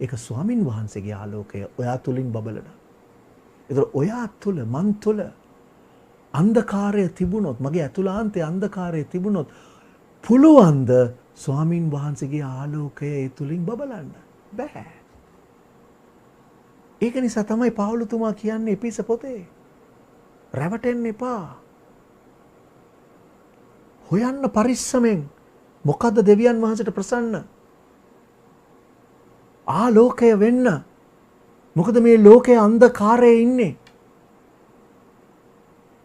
[SPEAKER 1] ඒක ස්වාමින් වහන්සේගේ ආලෝකය ඔයා තුලින් බබලන. ඒතර ඔයා තුල මන් තුල අන්ධකාරය තිබුණොත් මගේ ඇතුළාන්තයේ අන්ධකාරය තිබුණොත් පුළුවන්ද ස්වාමින් වහන්සේගේ ආලෝකය ඒ තුලින් බබලන්න? බෑ. ඒක නිසා තමයි පවුලතුමා කියන්නේ එපිස පොතේ රැවටෙන්න එපා. හොයන්න පරිස්සමෙන් මොකද්ද දෙවියන් වහන්සේට ප්‍රසන්න? ආලෝකය වෙන්න. මොකද මේ ලෝකයේ අන්ධකාරයේ ඉන්නේ.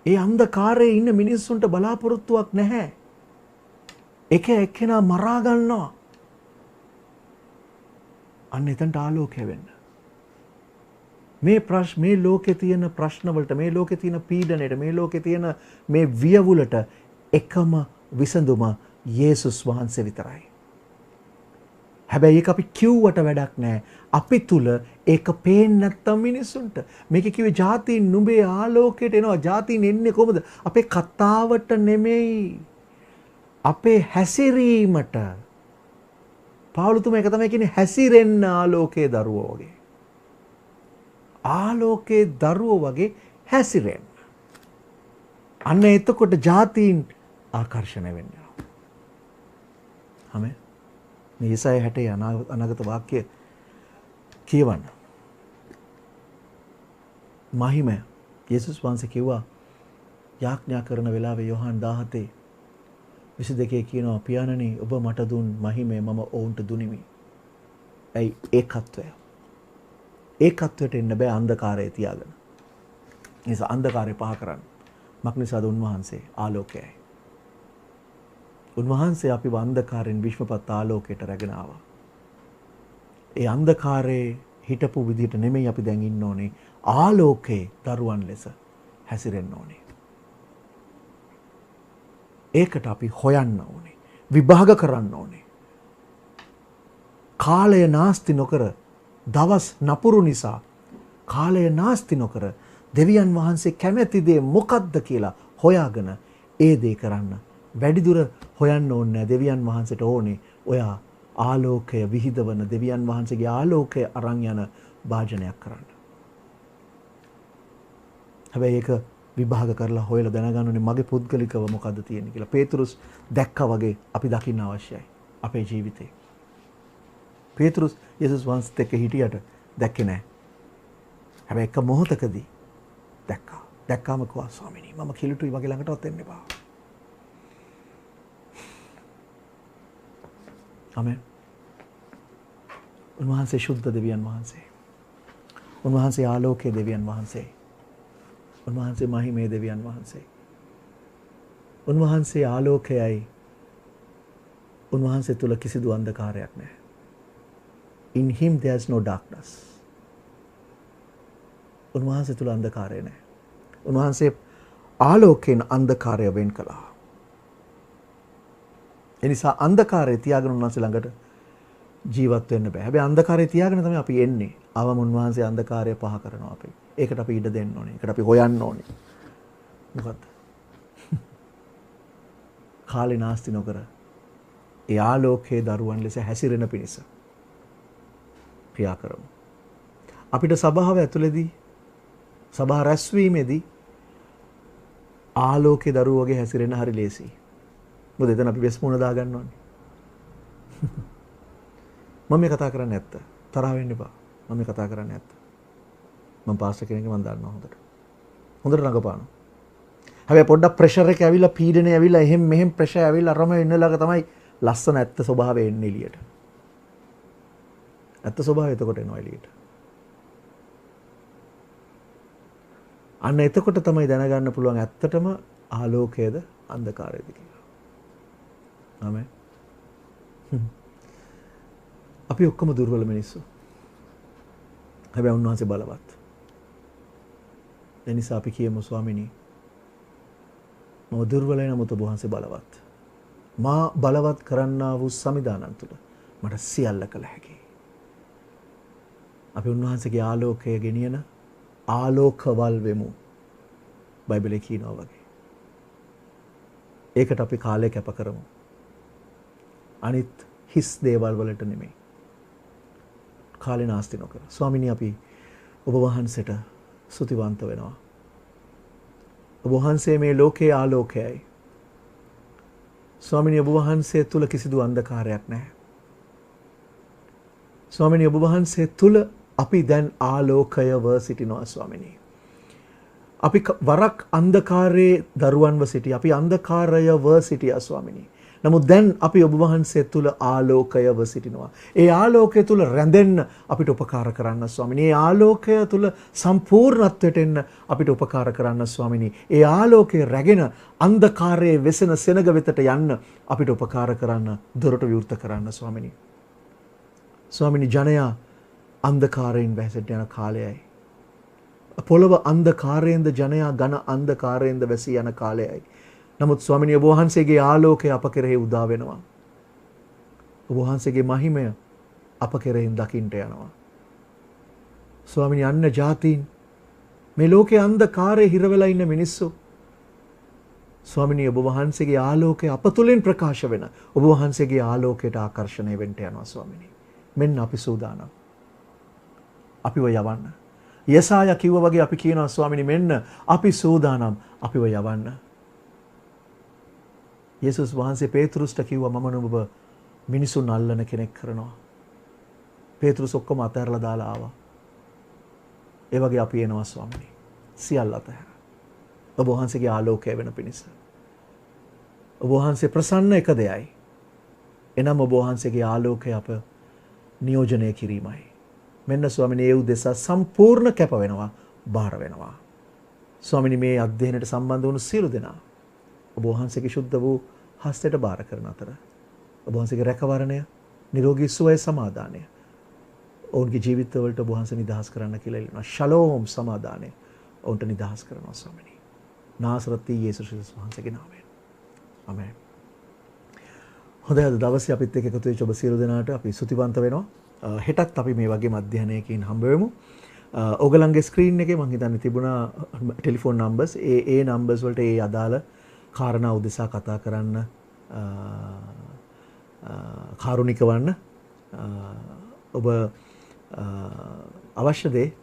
[SPEAKER 1] ඒ අන්ධකාරයේ ඉන්න මිනිස්සුන්ට බලාපොරොත්තුවක් නැහැ. එක එක්කෙනා මරා ගන්නවා. අන්න එතනට ආලෝකය වෙන්න. මේ ලෝකේ තියෙන ප්‍රශ්න වලට, මේ ලෝකේ තියෙන පීඩනයට, මේ ලෝකේ තියෙන මේ වියවුලට එකම විසඳුම යේසුස් වහන්සේ විතරයි. හැබැයි ඒක අපි කිව්වට වැඩක් නැහැ. අපි තුල ඒක පේන්නේ නැත්තම් මිනිස්සුන්ට. මේක කිව්වේ ජාතීන් නුඹේ ආලෝකයට එනවා. ජාතීන් එන්නේ කොහොමද? අපේ කතාවට නෙමෙයි. අපේ හැසිරීමට. පවුලතුමා ඒක තමයි කියන්නේ හැසිරෙන්න ආලෝකයේ දරුවෝ වගේ. ආලෝකයේ දරුවෝ වගේ හැසිරෙන්න. අන්න එතකොට ජාතීන් ආකර්ෂණය වෙනවා. ආමෙන්. මේ යසායා 60 අනාගත වාක්‍ය කියවන්න. මහිමය යේසුස් වහන්සේ කිව්වා යාඥා කරන වෙලාවේ යෝහන් 17:22 කියනවා පියාණනි ඔබ මට දුන් මහිමය මම ඔවුන්ට දුනිමි. ඇයි ඒකත්වය? ඒකත්වයට එන්න බෑ අන්ධකාරය තියාගෙන. ඒ නිසා අන්ධකාරය පහ කරන්න. මක් නිසාද? උන්වහන්සේ ආලෝකයයි. උන්වහන්සේ අපිව අන්ධකාරයෙන් විශ්වපත් ආලෝකයට රැගෙන ආවා. ඒ අන්ධකාරයේ හිටපු විදිහට නෙමෙයි අපි දැන් ඉන්න ඕනේ. ආලෝකයේ දරුවන් ලෙස හැසිරෙන්න ඕනේ. ඒකට අපි හොයන්න ඕනේ. විභාග කරන්න ඕනේ. කාලය නාස්ති නොකර දවස් නපුරු නිසා කාලය නාස්ති නොකර දෙවියන් වහන්සේ කැමැති දේ මොකක්ද කියලා හොයාගෙන ඒ දේ කරන්න. වැඩිදුර හොයන්න ඕනේ නැහැ. දෙවියන් වහන්සේට ඕනේ ඔයා ආලෝකය විහිදවන දෙවියන් වහන්සේගේ ආලෝකය අරන් යන භාජනයක් කරන්න. හැබැයි ඒක විභාග කරලා හොයලා දැනගන්න ඕනේ මගේ පුද්ගලිකව මොකද්ද තියෙන්නේ කියලා. පේතුරුස් දැක්කා වගේ අපි දකින්න අවශ්‍යයි අපේ ජීවිතේ. පේතුරුස් යේසුස් වහන්සේත් එක්ක හිටියට දැක්කේ නැහැ. හැබැයි එක මොහොතකදී දැක්කා. දැක්කාම කිව්වා ස්වාමීනි මම කිලුටුයි වගේ ළඟටවත් එන්න එපා. ආමෙන්. උන්වහන්සේ ශුද්ධ දෙවියන් වහන්සේ. උන්වහන්සේ ආලෝකයේ දෙවියන් වහන්සේ. උන්වහන්සේ මහිමේ දෙවියන් වහන්සේ. උන්වහන්සේ ආලෝකයයි. උන්වහන්සේ තුල කිසිදු අන්ධකාරයක් නැහැ. In him there is no darkness. උන්වහන්සේ තුල අන්ධකාරය නැහැ. උන්වහන්සේ ආලෝකයෙන් අන්ධකාරය වෙන් කළා. එනිසා අන්ධකාරය තියාගෙන උන්වහන්සේ ළඟට ජීවත් වෙන්න බෑ. හැබැයි අන්ධකාරය තියාගෙන තමයි අපි එන්නේ. අවම උන්වහන්සේ අන්ධකාරය පහ කරනවා අපි. ඒකට අපි ඉඩ දෙන්න ඕනේ. ඒකට අපි හොයන්න ඕනේ. මොකද්ද? කාලේ නාස්ති නොකර ඒ ආලෝකයේ දරුවන් ලෙස හැසිරෙන පිණිස ක්‍රියා කරමු. අපිට සභාව ඇතුළේදී සභා රැස්වීමේදී ආලෝකයේ දරුවෝ වගේ හැසිරෙන්න හරි ලේසියි. මොකද එතන අපි වෙස් මුණ දා ගන්න ඕනේ. මම මේ කතා කරන්නේ නැත්ත. තරහ වෙන්න එපා. මම මේ කතා කරන්නේ නැත්ත. මම පාස්ටර් කෙනෙක් මම දන්නවා හොඳට. හොඳට රඟපානවා. හැබැයි පොඩ්ඩක් ප්‍රෙෂර් එක ඇවිල්ලා පීඩනය ඇවිල්ලා එහෙම මෙහෙම ප්‍රෙෂර් ඇවිල්ලා අරම වෙන්නලක තමයි ලස්සන ඇත්ත ස්වභාවය එන්නේ එළියට. ඇත්ත ස්වභාවය එතකොට එනවා එළියට. අන්න එතකොට තමයි දැනගන්න පුළුවන් ඇත්තටම ආලෝකයේද අන්ධකාරයේද කියලා. ආමෙන්. අපි ඔක්කොම දුර්වල මිනිස්සු. හැබැයි උන්වහන්සේ බලවත්. ඒ නිසා අපි කියමු ස්වාමිනී මම දුර්වලයි නමුත් ඔබ වහන්සේ බලවත්. මා බලවත් කරන්නා වූ සමිදානන් තුළ මට සියල්ල කළ හැකියි. අපි උන්වහන්සේගේ ආලෝකය ගෙනියන ආලෝකවල් වෙමු. බයිබලයේ කියනවා වගේ. ඒකට අපි කාලය කැප කරමු. අනිත් හිස් දේවල් වලට නෙමෙයි. කාලේ නාස්ති නොකර. ස්වාමිනී අපි ඔබ වහන්සේට ස්තුතිවන්ත වෙනවා. ඔබ වහන්සේ මේ ලෝකයේ ආලෝකයයි. ස්වාමිනී ඔබ වහන්සේ තුල කිසිදු අන්ධකාරයක් නැහැ. ස්වාමිනී ඔබ වහන්සේ තුල අපි දැන් ආලෝකයව සිටිනවා ස්වාමිනී. අපි වරක් අන්ධකාරයේ දරුවන්ව සිටි. අපි අන්ධකාරයව සිටියා ස්වාමිනී. නමුත් දැන් අපි ඔබ වහන්සේ තුල ආලෝකයව සිටිනවා. ඒ ආලෝකය තුල රැඳෙන්න අපිට උපකාර කරන්න ස්වාමිනී. ඒ ආලෝකය තුල සම්පූර්ණත්වයට එන්න අපිට උපකාර කරන්න ස්වාමිනී. ඒ ආලෝකය රැගෙන අන්ධකාරයේ වෙසෙන සෙනග වෙතට යන්න අපිට උපකාර කරන්න දොරට විවෘත කරන්න ස්වාමිනී. ස්වාමිනී ජනයා අන්ධකාරයෙන් වැසෙට යන කාලයයි. පොළව අන්ධකාරයෙන්ද ජනයා ඝන අන්ධකාරයෙන්ද වැසී යන කාලයයි. නමුත් ස්වාමිනී ඔබ වහන්සේගේ ආලෝකය අප කෙරෙහි උදා වෙනවා. ඔබ වහන්සේගේ මහිමය අප කෙරෙහින් දකින්ට යනවා. ස්වාමිනී අන්න ජාතීන් මේ ලෝකයේ අන්ධකාරයේ හිර වෙලා ඉන්න මිනිස්සු ස්වාමිනී ඔබ වහන්සේගේ ආලෝකය අප තුලින් ප්‍රකාශ වෙන ඔබ වහන්සේගේ ආලෝකයට ආකර්ෂණය වෙන්න යනවා ස්වාමිනී. මෙන්න අපි සූදානම්. අපිව යවන්න. යසායා කිව්වා වගේ අපි කියනවා ස්වාමිනී මෙන්න අපි සූදානම් අපිව යවන්න. යේසුස් වහන්සේ පේතෘස්ට කිව්වා මම නුඹ මිනිසුන් අල්ලන කෙනෙක් කරනවා. පේතෘස් ඔක්කොම අතහැරලා දාලා ආවා. ඒ වගේ අපි එනවා ස්වාමිනී. සියල්ල අතහැර. ඔබ වහන්සේගේ ආලෝකය වෙන පිණිස. ඔබ වහන්සේ ප්‍රසන්න එක දෙයයි. එනම් ඔබ වහන්සේගේ ආලෝකය අප නියෝජනය කිරීමයි. මෙන්න ස්වාමිනී ඒ උදෙසා සම්පූර්ණ කැප වෙනවා, බාර වෙනවා. ස්වාමිනී මේ අධ්‍යයනයට සම්බන්ධ වුණු සියලු දෙනා ඔබ වහන්සේගේ ශුද්ධ වූ හස්තයට බාර කරන අතර ඔබ වහන්සේගේ රැකවරණය, නිරෝගී සුවය, සමාදානය ඔවුන්ගේ ජීවිතවලට ඔබ වහන්සේ නිදහස් කරන්න කියලා ඉල්ලනවා. ශලෝම් සමාදානය ඔවුන්ට නිදහස් කරනවා ස්වාමිනී. නාසරත් යේසුස් ක්‍රිස්තුස් වහන්සේගේ නාමයෙන්. ආමේන්. හොඳයි අද දවසේ අපිත් එක්ක එකතු වෙච්ච ඔබ සියලු දෙනාට අපි ස්තුතිවන්ත වෙනවා. හෙටත් අපි මේ වගේම අධ්‍යයනයකින් හම්බ වෙමු. ඔයගලන්ගේ ස්ක්‍රීන් එකේ මම හිතන්නේ තිබුණා ටෙලිෆෝන් නම්බර්ස්. ඒ නම්බර්ස් වලට ඒ අදාළ කාරණා උදෙසා කතා කරන්න කාරුණික වන්න. ඔබ අවශ්‍ය දේ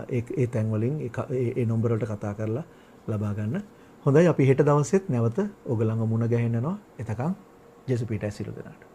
[SPEAKER 1] ඒ තැන් වලින් ඒ නම්බර වලට කතා කරලා ලබා ගන්න. හොඳයි අපි හෙට දවසෙත් නැවත ඔයගලන්ව මුණ ගැහෙන්න යනවා. එතකන් ජේසුස් පීඨයි සියලු දෙනාට.